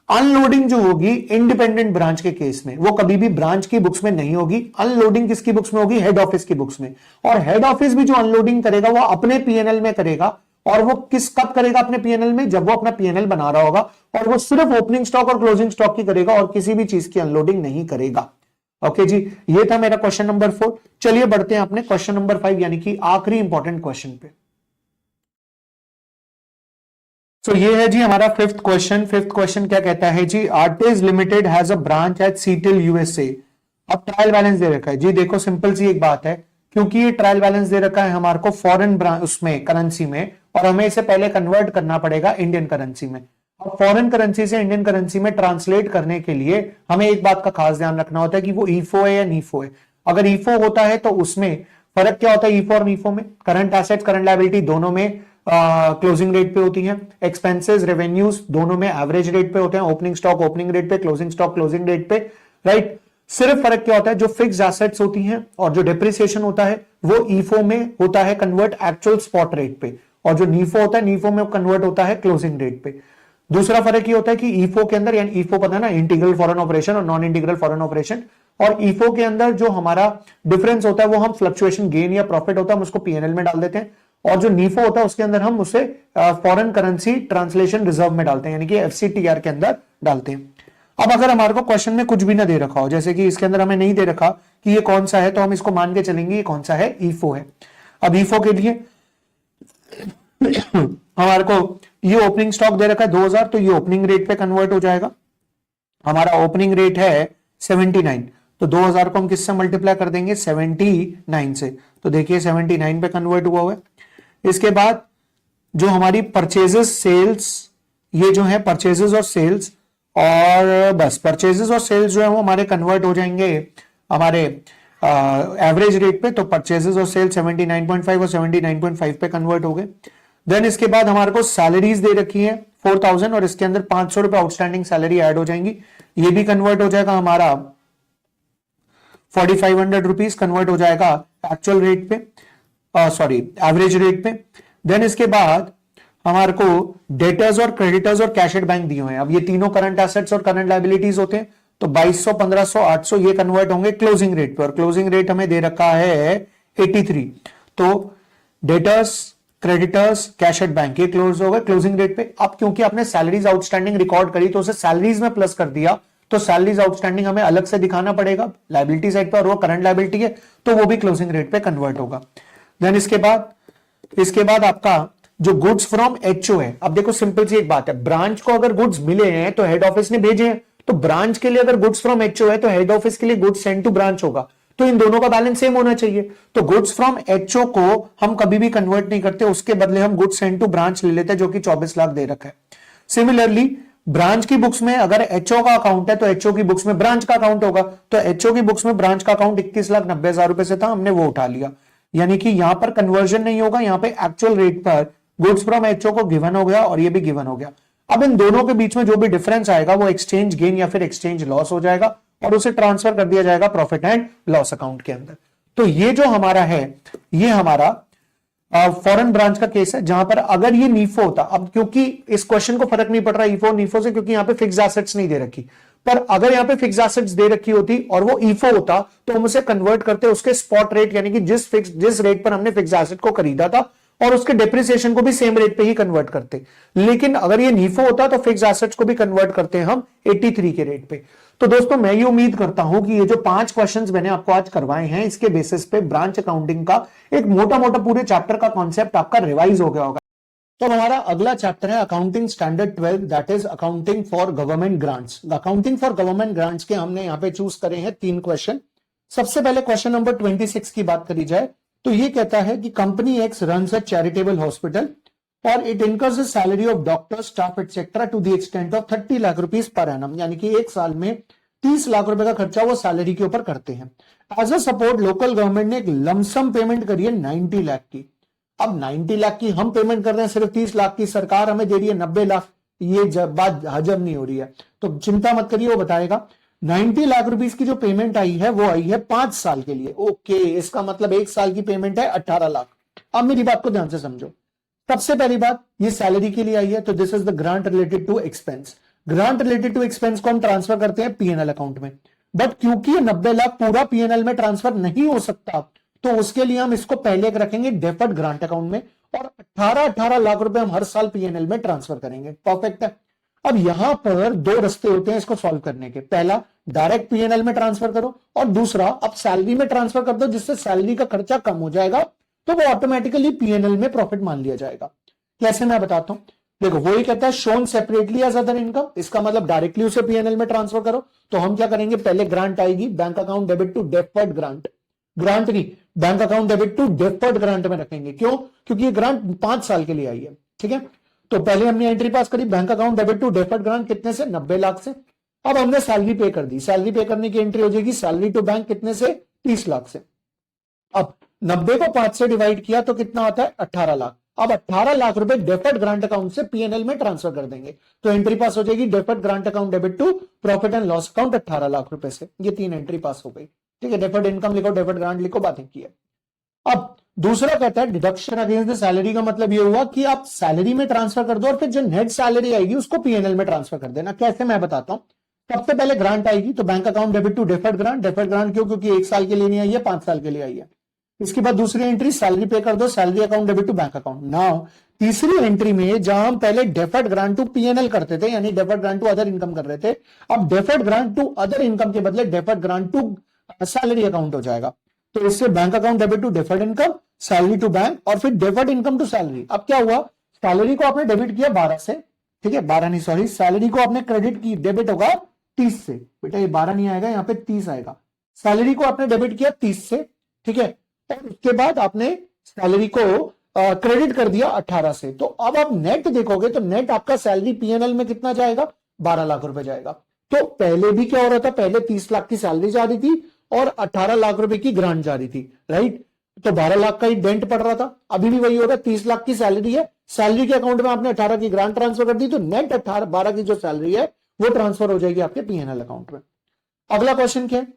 अनलोडिंग जो होगी इंडिपेंडेंट ब्रांच के केस में, वो कभी भी ब्रांच की बुक्स में नहीं होगी। अनलोडिंग किसकी बुक्स में होगी? हेड ऑफिस की बुक्स में। और हेड ऑफिस भी जो अनलोडिंग करेगा वो अपने पीएनएल में करेगा, और वो कब करेगा अपने पीएनएल में? जब वो अपना पीएनएल बना रहा होगा, और वो सिर्फ ओपनिंग स्टॉक और क्लोजिंग स्टॉक की करेगा और किसी भी चीज की अनलोडिंग नहीं करेगा। ओके जी, ये था मेरा क्वेश्चन नंबर 4। चलिए बढ़ते हैं अपने क्वेश्चन नंबर 5 यानी कि आखिरी इंपॉर्टेंट क्वेश्चन पे। तो ये है जी हमारा फिफ्थ क्वेश्चन। फिफ्थ क्वेश्चन क्या कहता है जी? Artiz limited has a branch at Seattle USA. अब ट्रायल बैलेंस दे रखा है जी। देखो सिंपल सी एक बात है, क्योंकि ये ट्रायल बैलेंस दे रखा है हमारे को फॉरेन उसमें करेंसी में, और हमें इसे पहले कन्वर्ट करना पड़ेगा इंडियन करेंसी में। अब फॉरेन करेंसी से इंडियन करेंसी में ट्रांसलेट करने के लिए हमें एक बात का खास ध्यान रखना होता है कि वो ईफो है या नीफो है। अगर ईफो होता है तो उसमें फर्क क्या होता है? ईफो और नीफो में करंट एसेट्स करंट लायबिलिटी दोनों में क्लोजिंग रेट पे होती हैं। एक्सपेंसेस रेवेन्यूज दोनों में एवरेज रेट पे होते हैं। ओपनिंग स्टॉक ओपनिंग रेट पे, क्लोजिंग स्टॉक क्लोजिंग रेट पे। राइट, सिर्फ फर्क क्या होता है? जो फिक्स्ड एसेट्स होती हैं और जो डिप्रिसिएशन होता है वो ईफो में होता है कन्वर्ट एक्चुअल स्पॉट रेट पे, और जो नीफो होता है नीफो में कन्वर्ट होता है क्लोजिंग रेट पे। दूसरा फर्क ये होता है कि ईफो के अंदर, यानी ईफो पता है ना, इंटीग्रल फॉरेन ऑपरेशन और नॉन इंटीग्रल फॉरेन ऑपरेशन, और ईफो के अंदर जो हमारा डिफरेंस होता है वो हम फ्लक्चुएशन गेन या प्रॉफिट होता है हम उसको पीएनएल में डाल देते हैं, और जो नीफो होता है उसके अंदर हम उसे फॉरेन करेंसी ट्रांसलेशन रिजर्व में डालते हैं यानी कि एफसीटीआर के अंदर डालते हैं। अब अगर हमारे को क्वेश्चन में कुछ भी ना दे रखा हो, जैसे कि इसके अंदर हमें नहीं दे रखा कि ये कौन सा है, तो हम इसको मान के चलेंगे ये कौन सा है? ईफो है। अब ईफो के लिए हमारे को ये ओपनिंग स्टॉक दे रखा है 2000, तो ये ओपनिंग रेट पे कन्वर्ट हो जाएगा। हमारा ओपनिंग रेट है 79, तो 2000 को हम किससे मल्टीप्लाई कर देंगे? 79 से। तो देखिए 79 पे कन्वर्ट हुआ है। इसके बाद जो हमारी परचेजेस सेल्स, ये जो है परचेजेस और सेल्स, और बस परचेजेस और सेल्स जो है वो हमारे कन्वर्ट हो जाएंगे हमारे एवरेज रेट पे। तो परचेजेस और सेल्स 79.5 और 79.5 पे कन्वर्ट हो गए। देन इसके बाद हमारे को सैलरीज दे रखी है 4000, और इसके अंदर 500 रुपए आउटस्टैंडिंग सैलरी ऐड हो जाएंगी। ये भी कन्वर्ट हो जाएगा हमारा 4500 रुपीज, कन्वर्ट हो जाएगा एक्चुअल रेट पे, सॉरी एवरेज रेट पे। देन इसके बाद हमारे को डेटर्स और क्रेडिटर्स और कैश एट बैंक दिए हुए हैं। अब ये तीनों करंट एसेट्स और करंट लायबिलिटीज होते हैं, तो 2200, 1500, 800 ये कन्वर्ट होंगे क्लोजिंग रेट पे, और क्लोजिंग रेट हमें दे रखा है 83। तो debtors, creditors, cash at bank ये क्लोज हो गए क्लोजिंग रेट पे। अब क्योंकि आपने सैलरीज आउटस्टैंडिंग रिकॉर्ड करी तो उसे सैलरीज में प्लस कर दिया, तो सैलरीज आउटस्टैंडिंग हमें अलग से दिखाना पड़ेगा लायबिलिटी साइड पर, और वो करंट लायबिलिटी है तो वो भी क्लोजिंग रेट पे कन्वर्ट होगा। देन इसके बाद आपका जो गुड्स फ्रॉम एचओ है, अब देखो सिंपल सी एक बात है, ब्रांच को अगर गुड्स मिले हैं तो हेड ऑफिस ने भेजे हैं, तो ब्रांच के लिए अगर गुड्स फ्रॉम एचओ है तो हेड ऑफिस के लिए गुड्स सेंड टू ब्रांच होगा, तो इन दोनों का बैलेंस सेम होना चाहिए। तो गुड्स फ्रॉम एचओ को हम कभी भी कन्वर्ट नहीं करते, उसके बदले हम गुड्स सेंड टू ब्रांच ले लेते हैं, जो कि 24 लाख दे रखा है। सिमिलरली ब्रांच की बुक्स में अगर एचओ का अकाउंट है तो एचओ की बुक्स में ब्रांच का अकाउंट होगा, तो एचओ की बुक्स में ब्रांच का अकाउंट 21,90,000 रुपए से था, हमने वो उठा लिया। यानी कि यहां पर कन्वर्जन नहीं होगा, यहां पे एक्चुअल रेट पर गुड्स फ्रॉम एचओ को गिवन हो गया और ये भी गिवन हो गया। अब इन दोनों के बीच में जो भी डिफरेंस आएगा वो एक्सचेंज गेन या फिर एक्सचेंज लॉस हो जाएगा और उसे ट्रांसफर कर दिया जाएगा प्रॉफिट एंड लॉस अकाउंट के अंदर। तो ये जो हमारा है, ये हमारा फॉरेन ब्रांच का केस है, जहां पर अगर ये नीफो होता, अब क्योंकि इस क्वेश्चन को फर्क नहीं पड़ रहा ईफो नीफो से, क्योंकि यहां पे फिक्स एसेट्स नहीं दे रखी, पर अगर यहां पे फिक्स एसेट्स दे रखी होती और वो ईफो होता तो हम उसे कन्वर्ट करते उसके स्पॉट रेट, यानी कि जिस रेट पर हमने फिक्स एसेट को खरीदा था, और उसके डेप्रिसिएशन को भी सेम रेट पे ही कन्वर्ट करते। लेकिन अगर ये नीफो होता तो फिक्स एसेट्स को भी कन्वर्ट करते हैं हम 83 के रेट पे। तो दोस्तों मैं ये उम्मीद करता हूं कि ये जो 5 क्वेश्चंस मैंने आपको आज करवाए हैं, इसके बेसिस पे ब्रांच अकाउंटिंग का एक मोटा मोटा पूरे चैप्टर का कॉन्सेप्ट आपका रिवाइज हो गया होगा। तो हमारा अगला चैप्टर है accounting standard 12, that is accounting for government grants. Accounting for government grants के हमने यहाँ पे चूज करे हैं 3 क्वेश्चन। सबसे पहले क्वेश्चन नंबर 26 की बात करी जाए तो ये कहता है कि company X runs a charitable hospital और it incurs the salary of doctor, staff etcetera to the extent of 30 lakh rupees per annum, यानी कि एक साल में 30 लाख रुपए का खर्चा वो सैलरी के ऊपर करते हैं। As a support local government ने एक लमसम पेमेंट करी है 90 लाख की। अब 90 लाख की हम पेमेंट कर रहे हैं, सिर्फ 30 लाख की सरकार हमें दे रही है 90 लाख, ये बात हजम नहीं हो रही है, तो चिंता मत करिए वो बताएगा। 90 लाख रुपीस की जो पेमेंट आई है वो आई है 5 साल के लिए। ओके, इसका मतलब एक साल की पेमेंट है 18 लाख। अब मेरी बात को ध्यान से समझो। सबसे पहली बात, ये सैलरी के लिए आई है, तो this is the grant related to expense. Grant related to expense को हम ट्रांसफर करते हैं पीएनएल अकाउंट में, बट क्योंकि 90 लाख पूरा पीएनएल में ट्रांसफर नहीं हो सकता, तो उसके लिए हम इसको पहले रखेंगे डेफर्ड ग्रांट अकाउंट में, और 18 लाख रुपए हम हर साल पीएनएल में ट्रांसफर करेंगे। परफेक्ट है। अब यहां पर 2 रास्ते होते हैं इसको सॉल्व करने के। पहला, डायरेक्ट पीएनएल में ट्रांसफर करो, और दूसरा अब सैलरी में ट्रांसफर कर दो, जिससे सैलरी का खर्चा कम हो जाएगा, तो वो ऑटोमेटिकली पीएनएल में प्रॉफिट मान लिया जाएगा। कैसे, मैं बताता हूं। देखो, वो ही कहता है shown separately as other income, इसका मतलब डायरेक्टली उसे पीएनएल में ट्रांसफर करो। तो हम क्या करेंगे, पहले ग्रांट आएगी, bank account debit to deferred grant, grant नहीं, bank account debit to deferred grant में रखेंगे। क्यों? क्योंकि ये ग्रांट 5 साल के लिए आई है। ठीक है, तो पहले हमने एंट्री पास करी, bank account debit to deferred grant कितने से, 90 लाख से। अब हमने सैलरी पे कर दी, सैलरी पे करने की एंट्री हो जाएगी सैलरी टू बैंक कितने से, 30 लाख से। अब 90 को 5 से डिवाइड किया तो कितना आता है, 18 लाख। अब 18 लाख रुपए डेफर्ड ग्रांट अकाउंट से पीएनएल में ट्रांसफर कर देंगे, तो एंट्री पास हो जाएगी deferred grant account debit to profit and loss account 18 lakh रुपए से। ये 3 एंट्री पास हो गई। ठीक है, डेफर्ड इनकम लिखो, डेफर्ड ग्रांट लिखो, बातें की है। अब दूसरा कहता है डिडक्शन अगेंस्ट द सैलरी, का मतलब ये हुआ कि आप सैलरी में ट्रांसफर कर दो और फिर जो नेट सैलरी आएगी उसको पीएनएल में ट्रांसफर कर देना। कैसे, मैं बताता हूं। सबसे पहले ग्रांट आएगी, तो bank account debit to deferred grant. Deferred grant क्यों? क्योंकि 1 साल के लिए नहीं आई है, 5 साल के लिए आई है। इसके बाद दूसरी एंट्री सैलरी पे कर दो, salary account debit to bank account. Now तीसरी एंट्री में जहां हम पहले डेफर्ड ग्रांट टू पीएनएल करते थे, यानी deferred grant to other income कर रहे थे, अब deferred grant to other income के बदले deferred grant to salary account हो जाएगा। तो इससे bank account debit to deferred income, salary to bank, और फिर डेफर्ड इनकम टू सैलरी। अब क्या हुआ, सैलरी को आपने डेबिट किया 12 से, ठीक है, 12 नहीं सॉरी, सैलरी को आपने क्रेडिट की, डेबिट होगा 30 से। बेटा ये 12 नहीं आएगा, यहाँ पे 30 आएगा। सैलरी को आपने डेबिट किया 30 से, ठीक है, और उसके बाद आपने सैलरी को क्रेडिट कर दिया 18 से। तो अब आप नेट देखोगे तो नेट आपका सैलरी पीएनएल में कितना जाएगा, 12 लाख रुपए जाएगा। तो पहले भी क्या हो रहा था, पहले 30 लाख की सैलरी जा रही थी और 18 लाख रुपए की ग्रांट जा रही थी, राइट। तो 12 लाख का ही डेंट पड़ रहा था, अभी भी वही होगा। 30 लाख की सैलरी है, सैलरी के अकाउंट में आपने 18 की ग्रांट ट्रांसफर कर दी, तो नेट 12 की जो सैलरी है वो ट्रांसफर हो जाएगी आपके पीएनएल अकाउंट में। अगला क्वेश्चन क्या है,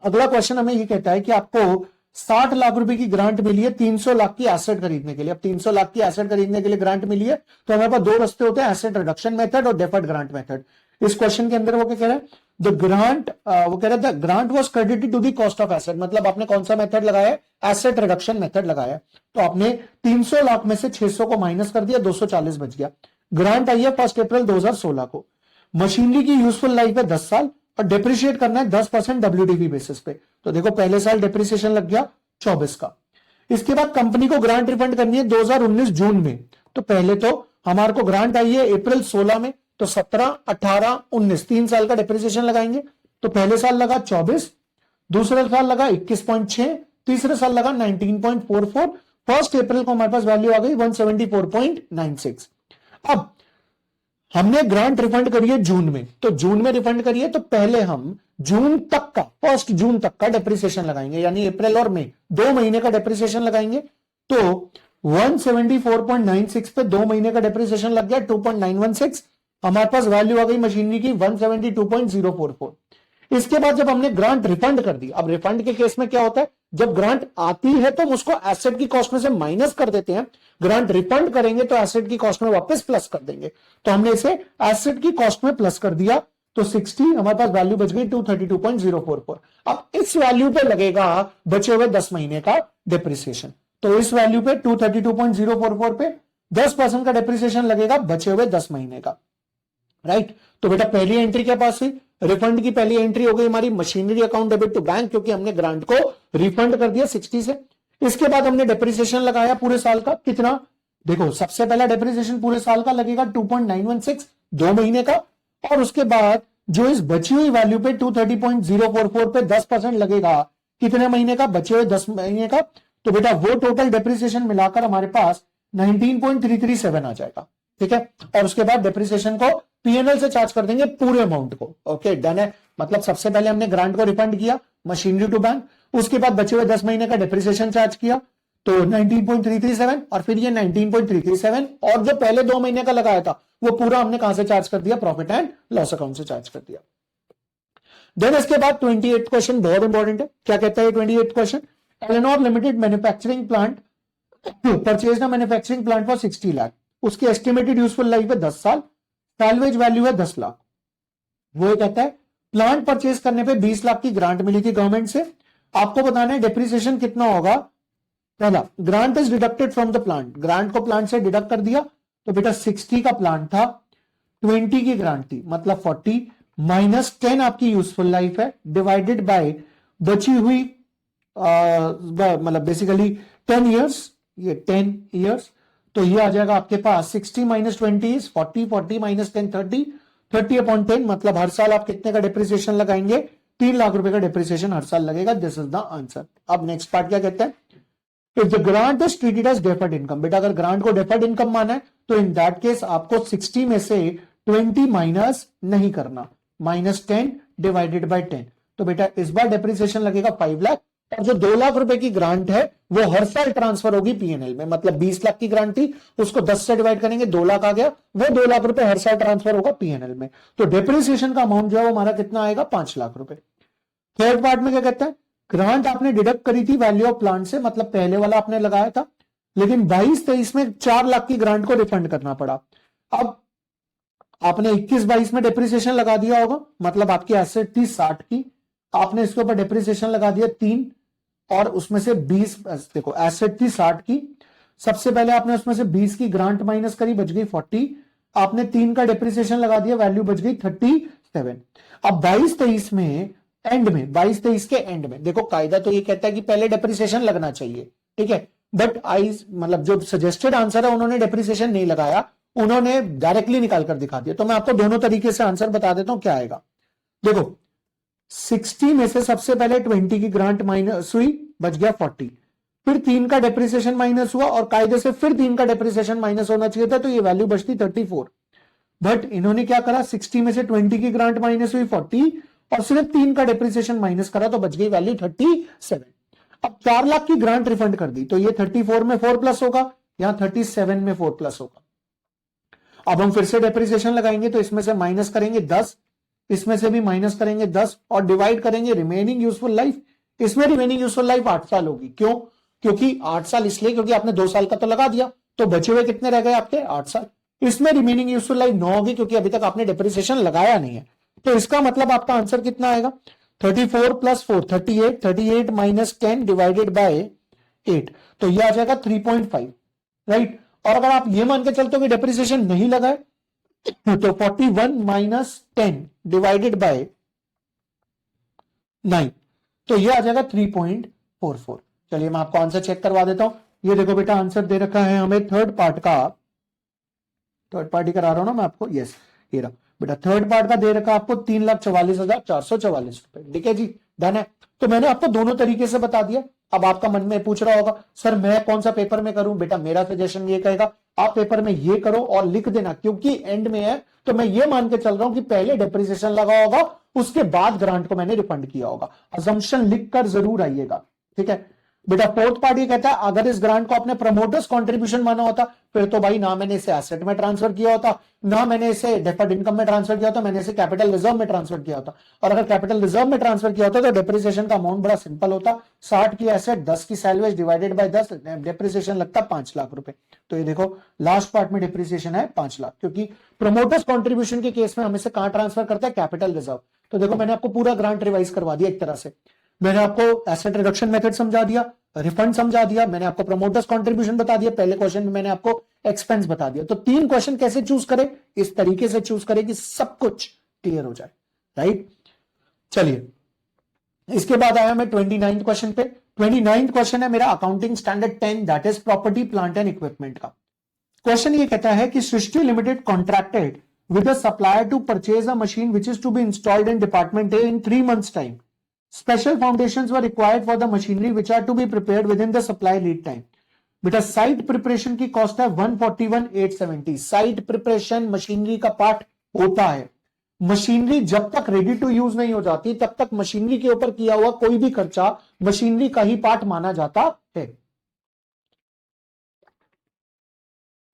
अगला क्वेश्चन हमें ये कहता है कि आपको 60 लाख रुपए की ग्रांट मिली है 300 लाख की एसेट खरीदने के लिए। अब 300 लाख की एसेट खरीदने के लिए ग्रांट मिली है तो हमारे पास दो रास्ते होते हैं, एसेट रिडक्शन मेथड और डेफर्ड ग्रांट मेथड। इस क्वेश्चन के अंदर वो क्या कह रहा है, द ग्रांट वो कह रहा है the grant was credited to the cost of asset, मतलब आपने कौन सा मेथड लगाया है, एसेट रिडक्शन मेथड लगाया है। तो आपने 300 लाख में से 600 को माइनस कर दिया, 240 बच गया। ग्रांट आई है 1 अप्रैल 2016 को। मशीनरी की यूजफुल लाइफ है 10 साल और डिप्रिशिएट करना है 10% डब्ल्यूडीवी बेसिस पे। तो देखो पहले साल डिप्रिसिएशन लग गया 24 का। इसके बाद कंपनी को ग्रांट रिफंड करनी है 2019 जून में। तो पहले तो हमारे को ग्रांट आई है अप्रैल 16 में, तो 17, 18, 19 3 साल का डिप्रिसिएशन लगाएंगे। तो पहले साल लगा 24, दूसरे साल लगा 21.6, तीसरे साल लगा 19.44। 1 अप्रैल को हमारे पास वैल्यू आ गई 174.96। अब हमने ग्रांट रिफंड करी है जून में, तो जून में रिफंड करिए तो पहले हम जून तक का 1 जून तक का डेप्रिसिएशन लगाएंगे, यानी अप्रैल और मई 2 महीने का डेप्रिसिएशन लगाएंगे। तो 174.96 पे 2 महीने का डेप्रिसिएशन लग गया 2.916। हमारे पास वैल्यू आ गई मशीनरी की 172.044। इसके बाद जब हमने ग्रांट रिफंड कर दी, अब रिफंड के केस में क्या होता है, जब ग्रांट आती है तो हम उसको एसेट की कॉस्ट में से माइनस कर देते हैं, ग्रांट रिफंड करेंगे तो एसेट की कॉस्ट में वापस प्लस कर देंगे। तो हमने इसे एसेट की कॉस्ट में प्लस कर दिया, तो 60 हमारे पास वैल्यू बच गई 232.044। अब इस वैल्यू पे लगेगा बचे हुए 10 महीने का डिप्रिसिएशन। तो इस वैल्यू पे 232.044 पे 10% का डिप्रिसिएशन लगेगा बचे हुए 10 महीने का, राइट। तो बेटा पहली एंट्री क्या पास हुई, रिफंड की पहली एंट्री हो गई हमारी machinery account debit to bank, क्योंकि हमने ग्रांट को रिफंड कर दिया 60 से। इसके बाद हमने डेप्रिसिएशन लगाया पूरे साल का, कितना देखो, सबसे पहला डेप्रिसिएशन पूरे साल का लगेगा 2.916 2 महीने का, और उसके बाद जो इस बची हुई वैल्यू पे 230.044 पे 10% लगेगा कितने महीने का, बचे हुए 10 महीने का। तो बेटा वो टोटल डेप्रिसिएशन मिलाकर हमारे पास 19.337 आ जाएगा, ठीक है। और उसके बाद डेप्रिसिएशन को पीएनएल से चार्ज कर देंगे पूरे अमाउंट को। ओके डन है, मतलब सबसे पहले हमने ग्रांट को रिफंड किया मशीनरी टू बैंक, उसके बाद बचे हुए 10 महीने का डेप्रिसिएशन चार्ज किया तो 19.337, और फिर ये 19.337 और जो पहले 2 महीने का लगाया था वो पूरा हमने कहां से चार्ज कर दिया, प्रॉफिट एंड लॉस अकाउंट से चार्ज कर दिया। देन इसके बाद 28 क्वेश्चन बहुत इंपॉर्टेंट है। क्या कहता है 28 question, Eleanor limited manufacturing plant purchase the manufacturing plant for 60 lakh, उसकी एस्टिमेटेड यूजफुल लाइफ है 10 साल, सैलवेज वैल्यू है 10 लाख। वो कहता है प्लांट परचेज करने पे 20 लाख की ग्रांट मिली थी गवर्नमेंट से, आपको बताना है डेप्रिसिएशन कितना होगा। पहला, grant is deducted from the plant, grant को प्लांट से डिडक्ट कर दिया, तो बेटा 60 का प्लांट था, 20 की ग्रांट थी, मतलब 40 माइनस 10 आपकी यूजफुल लाइफ है, डिवाइडेड बाय बची हुई मतलब बेसिकली 10 ईयर्स, ये 10 ईयर्स, तो ये आ जाएगा आपके पास 60 माइनस 20 इज 40, 40 माइनस 10 30, 30 अपॉन 10, मतलब हर साल आप कितने का डिप्रिसिएशन लगाएंगे, 3 लाख रुपए का डिप्रिसिएशन हर साल लगेगा। This is the answer. अब नेक्स्ट पार्ट क्या कहते हैं, if the grant is treated as deferred income, बेटा अगर ग्रांट को डेफर्ड इनकम माना है तो इन दैट केस आपको 60 में से 20 माइनस नहीं करना, माइनस 10 डिवाइडेड बाय 10, तो बेटा इस बार डेप्रिसिएशन लगेगा 5 लाख, और जो 2 लाख रुपए की ग्रांट है वो हर साल ट्रांसफर होगी पीएनएल में, मतलब 20 लाख की ग्रांट थी उसको 10 से डिवाइड करेंगे 2 लाख आ गया, वो 2 लाख रुपए हर साल ट्रांसफर होगा पीएनएल में। तो डेप्रिसिएशन का अमाउंट जो है वो हमारा कितना आएगा, 5 लाख रुपए। थर्ड पार्ट में क्या कहता है, ग्रांट आपने डिडक्ट करी थी वैल्यू ऑफ प्लांट से, मतलब पहले वाला आपने लगाया था, लेकिन 22-23 में 4 लाख की ग्रांट को रिफंड करना पड़ा। अब आपने 21-22 में डेप्रिसिएशन लगा दिया होगा, मतलब आपकी एसेट थी 60 की, आपने इसके ऊपर डेप्रिसिएशन लगा दिया 3, और उसमें से 20, देखो एसेट थी 60 की, सबसे पहले आपने उसमें से 20 की ग्रांट माइनस करी, बच गई 40, आपने 3 का डेप्रिसिएशन लगा दिया, वैल्यू बच गई 37। अब 22-23 में एंड में, 22-23 के एंड में, देखो कायदा तो ये कहता है कि पहले डेप्रिसिएशन लगना चाहिए, ठीक है, बट मतलब जो सजेस्टेड आंसर है उन्होंने डेप्रिसिएशन नहीं लगाया, उन्होंने डायरेक्टली निकाल कर दिखा दिया। तो मैं आपको दोनों तरीके से आंसर बता देता हूं क्या आएगा। देखो 60 में से सबसे पहले 20 की ग्रांट माइनस हुई, बच गया 40, फिर 3 का डेप्रिसिएशन माइनस हुआ, और कायदे से फिर 3 का डेप्रिसिएशन माइनस होना चाहिए था, तो ये वैल्यू बचती 34। बट इन्होंने क्या करा, 60 में से 20 की ग्रांट माइनस हुई 40, और सिर्फ 3 का डेप्रिसिएशन माइनस करा, तो बच गई वैल्यू 37। अब 4 लाख की ग्रांट रिफंड कर दी, तो ये 34 में 4 प्लस होगा, यहां 37 में 4 प्लस होगा। अब हम फिर से डेप्रिसिएशन लगाएंगे, तो इसमें से माइनस करेंगे 10, इसमें से भी माइनस करेंगे 10, और डिवाइड करेंगे रिमेनिंग यूजफुल लाइफ, इसमें रिमेनिंग यूजफुल लाइफ 8 साल होगी। क्यों? क्योंकि 8 साल इसलिए क्योंकि आपने 2 साल का तो लगा दिया, तो बचे हुए कितने रह गए आपके? 8 साल। इसमें रिमेनिंग यूजफुल लाइफ 9 होगी क्योंकि अभी तक आपने डिप्रिसिएशन लगाया नहीं है। तो इसका मतलब आपका आंसर कितना आएगा? 34 प्लस 4 38, 38 माइनस 10 डिवाइडेड बाय 8, तो ये आ जाएगा 3.5, राइट। और अगर आप ये मान के चलते हो कि डिप्रिसिएशन नहीं लगा है तो 41 माइनस 10 डिवाइडेड बाय 9, तो ये आ जाएगा 3.44। चलिए मैं आपको आंसर चेक करवा देता हूं। ये देखो बेटा आंसर दे रखा है हमें थर्ड पार्ट का, थर्ड पार्टी करा रहा हूं ना मैं आपको, यस ये रहा बेटा थर्ड पार्ट का दे रखा आपको 3,44,444 रुपए। ठीक है जी, डन है। तो मैंने आपको दोनों तरीके से बता दिया। अब आपका मन में पूछ रहा होगा सर मैं कौन सा पेपर में करूं? बेटा मेरा सजेशन ये कहेगा आप पेपर में ये करो और लिख देना, क्योंकि एंड में है तो मैं ये मान के चल रहा हूं कि पहले डिप्रिसिएशन लगा होगा उसके बाद ग्रांट को मैंने रिफंड किया होगा। अजम्पशन लिखकर जरूर आइएगा, ठीक है बेटा। फोर्थ पार्ट ये कहता है अगर इस ग्रांट को अपने प्रमोटर्स कंट्रीब्यूशन माना होता फिर तो भाई ना मैंने इसे एसेट में ट्रांसफर किया होता, ना मैंने इसे डेफर्ड इनकम में ट्रांसफर किया होता, मैंने इसे कैपिटल रिजर्व में ट्रांसफर किया होता। और अगर कैपिटल रिजर्व में ट्रांसफर किया होता तो डिप्रिसिएशन का अमाउंट बड़ा सिंपल होता, 60 की एसेट 10 की सैलवेज डिवाइडेड बाय 10, डिप्रिसिएशन लगता 5 लाख रुपए। तो ये देखो लास्ट पार्ट में डिप्रिसिएशन है 5 लाख, क्योंकि प्रमोटर्स कॉन्ट्रीब्यूशन के केस में हम इसे कहां ट्रांसफर करते हैं? Capital reserve. तो देखो मैंने आपको पूरा ग्रांट रिवाइज करवा दिया एक तरह से। मैंने आपको एसेट रिडक्शन मेथड समझा दिया, रिफंड समझा दिया, मैंने आपको प्रमोटर्स कंट्रीब्यूशन बता दिया, पहले क्वेश्चन में मैंने आपको एक्सपेंस बता दिया। तो 3 क्वेश्चन कैसे चूज करें? इस तरीके से चूज करें कि सब कुछ क्लियर हो जाए, राइट। चलिए इसके बाद आया मैं 29th क्वेश्चन पे। 29th क्वेश्चन है मेरा accounting standard 10 that is property plant and equipment का। क्वेश्चन ये कहता है कि Srishti limited contracted with a supplier to purchase a machine which is to be installed in department A in 3 months time. Special foundations were required for the machinery which are to be prepared within the supply lead time. बेटा site preparation की cost है 141,870। Site preparation machinery का part होता है। Machinery जब तक ready to use नहीं हो जाती तब तक मशीनरी के ऊपर किया हुआ कोई भी खर्चा मशीनरी का ही पार्ट माना जाता है।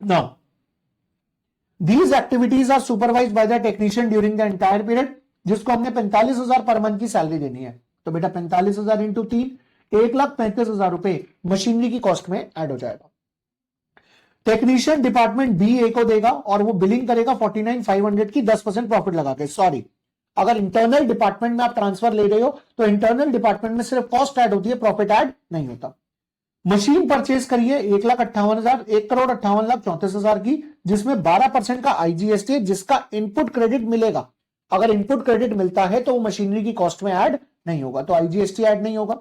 Now, these activities are supervised by the technician during the entire period, जिसको हमने 45,000 पर मंथ की सैलरी देनी है। तो बेटा 45,000 इंटू 3, 1,35,000 रुपए मशीनरी की कॉस्ट में ऐड हो जाएगा। टेक्नीशियन डिपार्टमेंट बी ए को देगा और वो बिलिंग करेगा 49,500 की 10% प्रॉफिट लगा के। सॉरी, अगर इंटरनल डिपार्टमेंट में आप ट्रांसफर ले रहे हो तो इंटरनल डिपार्टमेंट में सिर्फ कॉस्ट ऐड होती है, प्रॉफिट ऐड नहीं होता। मशीन परचेज करिए 1,58,000, 1,58,34,000 की, जिसमें 12% का आईजीएसटी है, जिसका इनपुट क्रेडिट मिलेगा। अगर इनपुट क्रेडिट मिलता है तो वो मशीनरी की कॉस्ट में ऐड नहीं होगा, तो आईजीएसटी ऐड नहीं होगा।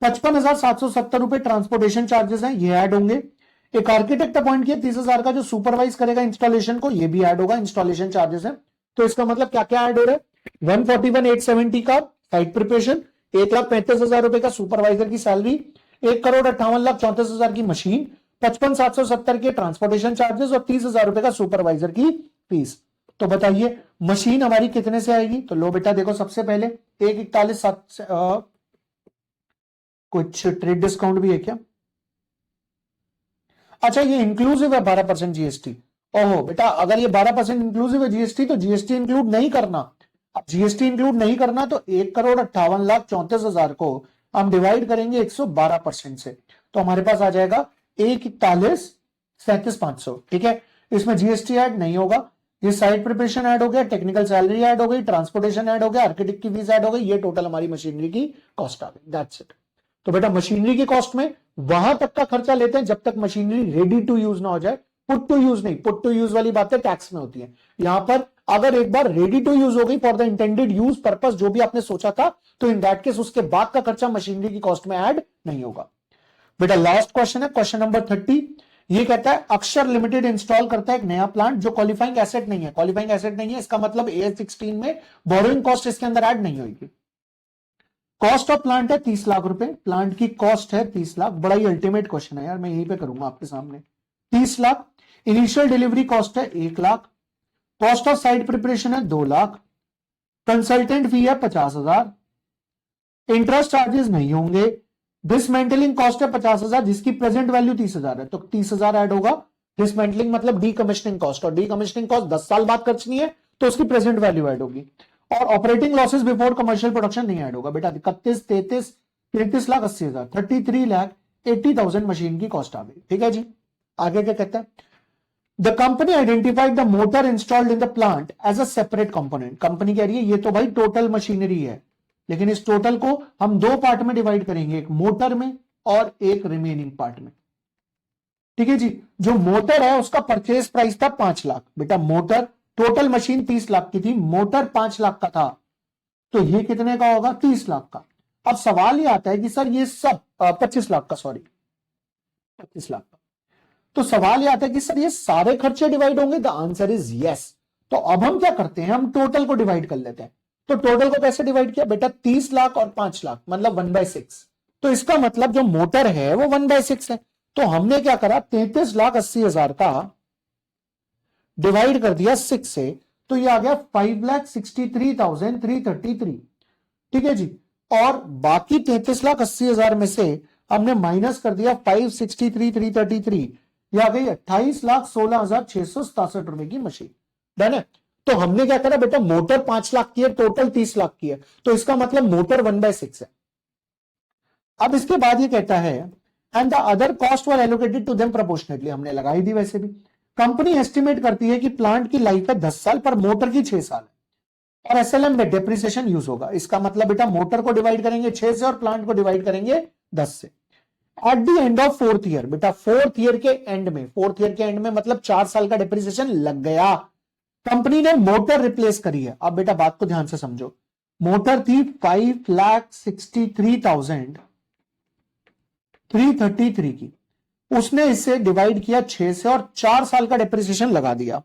55,770 रुपए ट्रांसपोर्टेशन चार्जेस हैं, ये ऐड होंगे। एक आर्किटेक्ट अपॉइंट किया 30,000 का जो सुपरवाइज करेगा इंस्टॉलेशन को, ये भी ऐड होगा, इंस्टॉलेशन चार्जेस है। तो इसका मतलब क्या क्या ऐड हो रहा है? 141,870 का साइट प्रिपरेशन, 1,35,000 रुपए का सुपरवाइजर की सैलरी, 1,58,34,000 की मशीन, 55,770 के ट्रांसपोर्टेशन चार्जेस और 30,000 रुपए का सुपरवाइजर की फीस। तो बताइए मशीन हमारी कितने से आएगी? तो लो बेटा देखो, सबसे पहले 1,41,700 कुछ ट्रेड डिस्काउंट भी है क्या? अच्छा ये इंक्लूसिव है 12% जीएसटी। ओहो बेटा, अगर ये 12% इंक्लूसिव है जीएसटी तो जीएसटी इंक्लूड नहीं करना। अब जीएसटी इंक्लूड नहीं करना तो 1,58,34,000 को हम डिवाइड करेंगे 112% से, तो हमारे पास आ जाएगा 1,41,37,500। ठीक है, इसमें जीएसटी ऐड नहीं होगा, ये साइट प्रिपरेशन ऐड हो गया, टेक्निकल सैलरी ऐड हो गई, ट्रांसपोर्टेशन ऐड हो गया, आर्किटेक्ट की फीस ऐड हो गई, ये टोटल हमारी मशीनरी की कॉस्ट आ गई। That's it. तो बेटा मशीनरी की कॉस्ट में वहां तक का खर्चा लेते हैं जब तक मशीनरी रेडी टू यूज ना हो जाए, पुट टू यूज नहीं। पुट टू यूज वाली बातें टैक्स में होती है। यहां पर अगर एक बार रेडी टू यूज हो गई for the intended use purpose, जो भी आपने सोचा था, तो इन दैट केस उसके बाद का खर्चा मशीनरी की कॉस्ट में ऐड नहीं होगा। बेटा लास्ट क्वेश्चन है, क्वेश्चन नंबर 30। ये कहता है अक्षर लिमिटेड इंस्टॉल करता है एक नया प्लांट जो क्वालिफाइंग एसेट नहीं है। क्वालिफाइंग एसेट नहीं है इसका मतलब AS16 में बोरोइंग कॉस्ट इसके अंदर ऐड नहीं होगी। कॉस्ट ऑफ प्लांट है 30 लाख रुपए, प्लांट की कॉस्ट है 30 लाख। बड़ा ही अल्टीमेट क्वेश्चन है यार, मैं यहीं पे करूंगा आपके सामने। 30 लाख। इनिशियल डिलीवरी कॉस्ट है 1 lakh. Cost of site preparation है 2 लाख। कंसल्टेंट फी है 50,000। इंटरेस्ट चार्जेस नहीं होंगे। डिसमेंटलिंग कॉस्ट है 50,000 जिसकी प्रेजेंट वैल्यू 30,000 है, तो 30,000 ऐड होगा। डिसमेंटलिंग मतलब डीकमिशनिंग कॉस्ट, और डीकमिशनिंग कॉस्ट 10 साल बाद खर्चनी है तो उसकी प्रेजेंट वैल्यू ऐड होगी। और operating losses before commercial production नहीं ऐड होगा। बेटा 31, 33, 33,80,000, 33,80,000 मशीन की कॉस्ट आ गई। ठीक है जी, आगे क्या कहता है, the company identified the motor installed in the plant as a separate component. Company कह रही है ये तो भाई टोटल मशीनरी है, लेकिन इस टोटल को हम दो पार्ट में डिवाइड करेंगे, एक मोटर में और एक रिमेनिंग पार्ट में। ठीक है जी, जो मोटर है उसका परचेज प्राइस था 5 लाख। बेटा मोटर, टोटल मशीन 30 लाख की थी, मोटर 5 लाख का था, तो ये कितने का होगा, 30 लाख का। अब सवाल ये आता है कि सर ये सब 25 लाख का, सॉरी 25 लाख का। तो सवाल ये आता है कि सर ये सारे खर्चे डिवाइड होंगे, द आंसर इज यस। तो अब हम क्या करते हैं, हम टोटल को डिवाइड कर लेते हैं। तो टोटल को कैसे डिवाइड किया बेटा, 30 लाख और 5 लाख मतलब 1/6। तो इसका मतलब जो मोटर है वो 1/6 है। तो हमने क्या करा, 33,80,000 का डिवाइड कर दिया 6 से, तो ये आ गया 5,63,333। ठीक है जी, और बाकी 33,80,000 में से हमने माइनस कर दिया 5,63,333, ये आ गई 28,16,667 रुपए की मशीन। डन है। तो हमने क्या करा बेटा, मोटर 5 लाख की है, टोटल 30 लाख की है, तो इसका मतलब मोटर 1/6 है। अब इसके बाद ये कहता है and the other cost were allocated to them proportionately, हमने लगाई दी वैसे भी। कंपनी एस्टिमेट करती है कि प्लांट की लाइफ है 10 साल पर मोटर की 6 साल है, और एसएलएम में डेप्रिसिएशन यूज होगा। इसका मतलब बेटा मोटर को डिवाइड करेंगे 6 से और प्लांट को डिवाइड करेंगे 10 से। At the end of 4th year, बेटा 4th ईयर के एंड में, 4th ईयर के एंड में मतलब 4 साल का डेप्रिसिएशन लग गया, कंपनी ने मोटर रिप्लेस करी है। अब बेटा बात को ध्यान से समझो, मोटर थी 5,63,333 की, उसने इसे डिवाइड किया 6 से और 4 साल का डेप्रिसिएशन लगा दिया।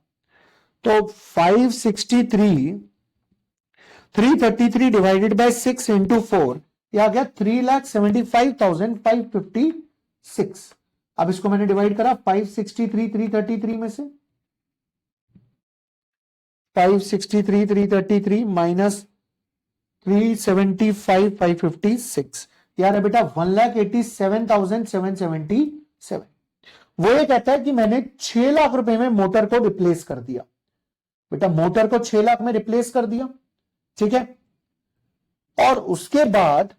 तो 563,333 डिवाइडेड बाय 6 इंटू 4, यह आ गया 3,75,556। अब इसको मैंने डिवाइड करा 563,333 में से, 563,333 माइनस 375,556, यार है बेटा 1,87,777। वो ये कहता है कि मैंने 6 लाख रुपए में मोटर को रिप्लेस कर दिया। बेटा मोटर को 6 लाख में रिप्लेस कर दिया, ठीक है, और उसके बाद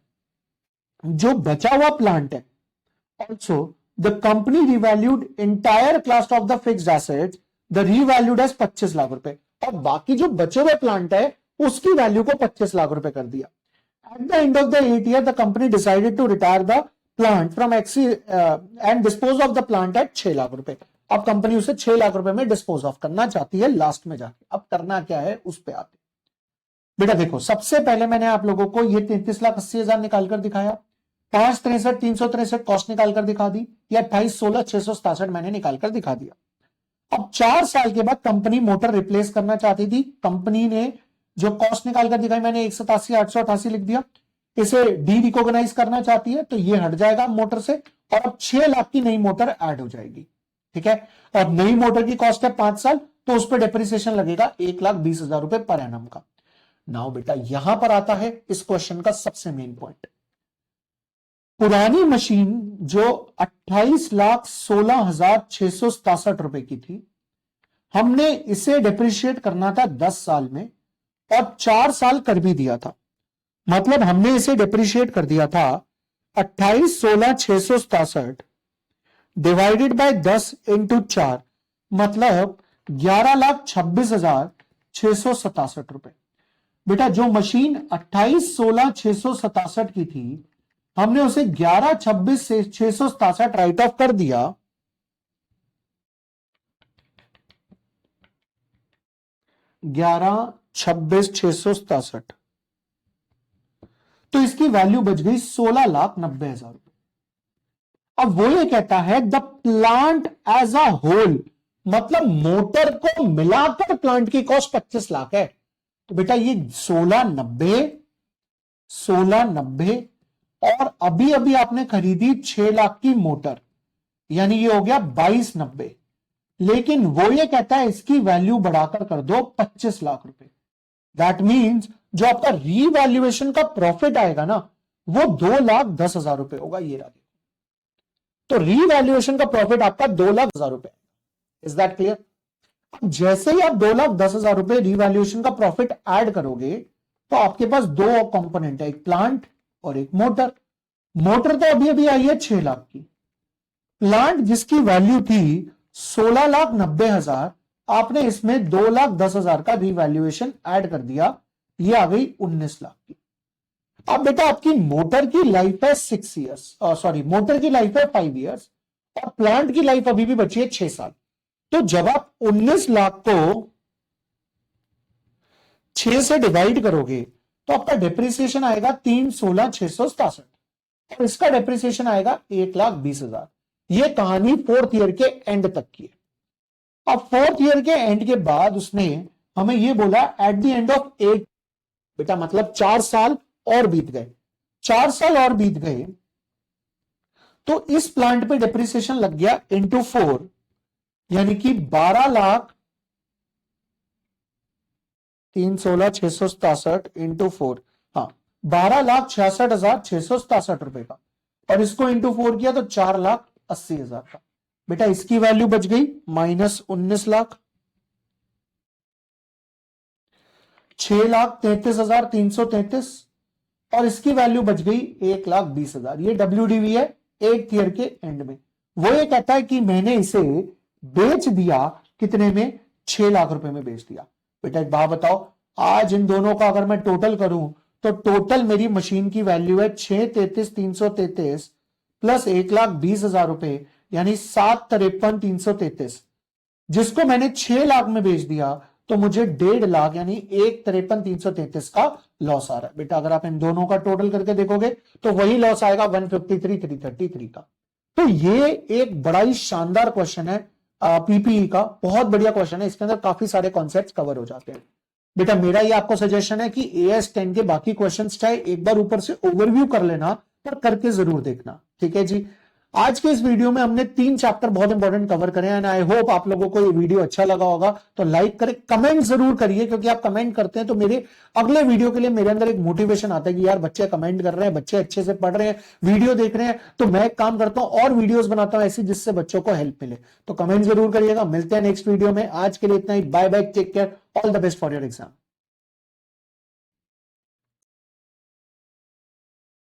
जो बचा हुआ प्लांट है, also the company revalued entire class of the fixed asset, the revalued as 25 lakh रुपए, और बाकी जो बचे हुए प्लांट है उसकी वैल्यू को 25 लाख रुपए कर दिया। At the end of the 8th year, the company decided to retire the plant from and dispose of the plant at 6 lakh रुपए। अब कंपनी उसे 6 लाख रुपए में डिस्पोज ऑफ करना चाहती है लास्ट में जाके। अब करना क्या है उस पे आते। बेटा देखो, सबसे पहले मैंने आप लोगों को ये 33,80,000 निकालकर दिखाया, 5,63,363 कॉस्ट निकालकर दिखा दी, या 28,16,667 मैंने निकालकर दिखा दिया। अब 4 साल के बाद कंपनी मोटर रिप्लेस करना चाहती थी, कंपनी ने जो कॉस्ट निकालकर दिखाई मैंने 187,888 लिख दिया, इसे डी रिकॉग्नाइज करना चाहती है तो ये हट जाएगा मोटर से, और अब 6 लाख की नई मोटर ऐड हो जाएगी। ठीक है, और नई मोटर की कॉस्ट है 5 साल, तो उस पर डेप्रिसिएशन लगेगा 1,20,000 रुपए पर एनम का। नाउ बेटा यहां पर आता है इस क्वेश्चन का सबसे मेन पॉइंट। पुरानी मशीन जो 28,16,667 रुपए की थी, हमने इसे डेप्रिशिएट करना था 10 साल में, और 4 साल कर भी दिया था। मतलब हमने इसे डेप्रिशिएट कर दिया था 28,16,667 डिवाइडेड बाय 10 इंटू 4, मतलब 11,26,667 रुपए। बेटा जो मशीन 28,16,667 की थी, हमने उसे 11,26,667 राइट ऑफ कर दिया, 11,26,667, तो इसकी वैल्यू बच गई 16,90,000 रुपए। अब वो ये कहता है the plant as a whole, मतलब मोटर को मिलाकर प्लांट की कॉस्ट 25 लाख है। तो बेटा ये 16,90 और अभी अभी आपने खरीदी 6 लाख की मोटर, यानी ये हो गया 22,90, लेकिन वो ये कहता है इसकी वैल्यू बढ़ाकर कर दो 25 लाख रुपए। दैट मीन्स जो आपका रीवैल्यूएशन का प्रॉफिट आएगा ना, वो 2,10,000 रुपए होगा। ये रहा, तो रीवैल्यूएशन का प्रॉफिट आपका 2,10,000 रुपए। Is that clear? जैसे ही आप 2,10,000 रुपए रीवैल्यूएशन का प्रॉफिट ऐड करोगे, तो आपके पास दो कंपोनेंट है, एक प्लांट और एक मोटर। मोटर तो अभी अभी आई है 6 लाख की, प्लांट जिसकी वैल्यू थी 16,90,000, आपने इसमें 2,10,000 का रीवैल्यूएशन ऐड कर दिया, ये आ गई 19 लाख की। अब बेटा आपकी मोटर की लाइफ है 6 ईयर्स, सॉरी मोटर की लाइफ है 5 ईयर्स और प्लांट की लाइफ अभी भी बची है 6 साल। तो जब आप 19 लाख को 6 से डिवाइड करोगे तो आपका डेप्रिसिएशन आएगा 3,16,667 और इसका डेप्रिसिएशन आएगा 1,20,000। ये कहानी 4th ईयर के एंड तक की है। अब 4th ईयर के एंड के बाद उसने हमें ये बोला एट द एंड ऑफ 8, बेटा मतलब 4 साल और बीत गए, 4 साल और बीत गए, तो इस प्लांट पे डेप्रिसिएशन लग गया इंटू 4, यानी कि 12,03,16,667 इंटू 4, हाँ 12,66,667 रुपए का, और इसको इंटू 4 किया तो 4,80,000 का। बेटा इसकी वैल्यू बच गई -19 लाख, 6,33,333 और इसकी वैल्यू बच गई 1,20,000। ये WDV है 8th ईयर के एंड में। वो ये कहता है कि मैंने इसे बेच दिया कितने में, 6 लाख रुपए में बेच दिया। बेटा एक बात बताओ, आज इन दोनों का अगर मैं टोटल करूं तो टोटल मेरी मशीन की वैल्यू है 6,33,333 प्लस 1,20,000 रुपए, यानी 7,53,333, जिसको मैंने 6 लाख में बेच दिया तो मुझे 1.5 लाख यानी 1,53,333 का लॉस आ रहा है। बेटा अगर आप इन दोनों का टोटल करके देखोगे तो वही लॉस आएगा 153,333 का। तो ये एक बड़ा ही शानदार क्वेश्चन है पीपीई का, बहुत बढ़िया क्वेश्चन है, इसके अंदर काफी सारे कॉन्सेप्ट्स कवर हो जाते हैं। बेटा मेरा ये आपको सजेशन है कि AS10 के बाकी क्वेश्चंस चाहे एक बार ऊपर से ओवरव्यू कर लेना, पर करके जरूर देखना, ठीक है जी। आज के इस वीडियो में हमने 3 चैप्टर बहुत इंपॉर्टेंट कवर करें एंड आई होप आप लोगों को ये वीडियो अच्छा लगा होगा। तो लाइक करें, कमेंट जरूर करिए, क्योंकि आप कमेंट करते हैं तो मेरे अगले वीडियो के लिए मेरे अंदर एक मोटिवेशन आता है कि यार बच्चे कमेंट कर रहे हैं, बच्चे अच्छे से पढ़ रहे हैं, वीडियो देख रहे हैं, तो मैं एक काम करता हूं और वीडियोस बनाता हूं ऐसी जिससे बच्चों को हेल्प मिले। तो कमेंट जरूर करिएगा। मिलते हैं नेक्स्ट वीडियो में, आज के लिए इतना ही। Bye bye, take care, all the best for your exam.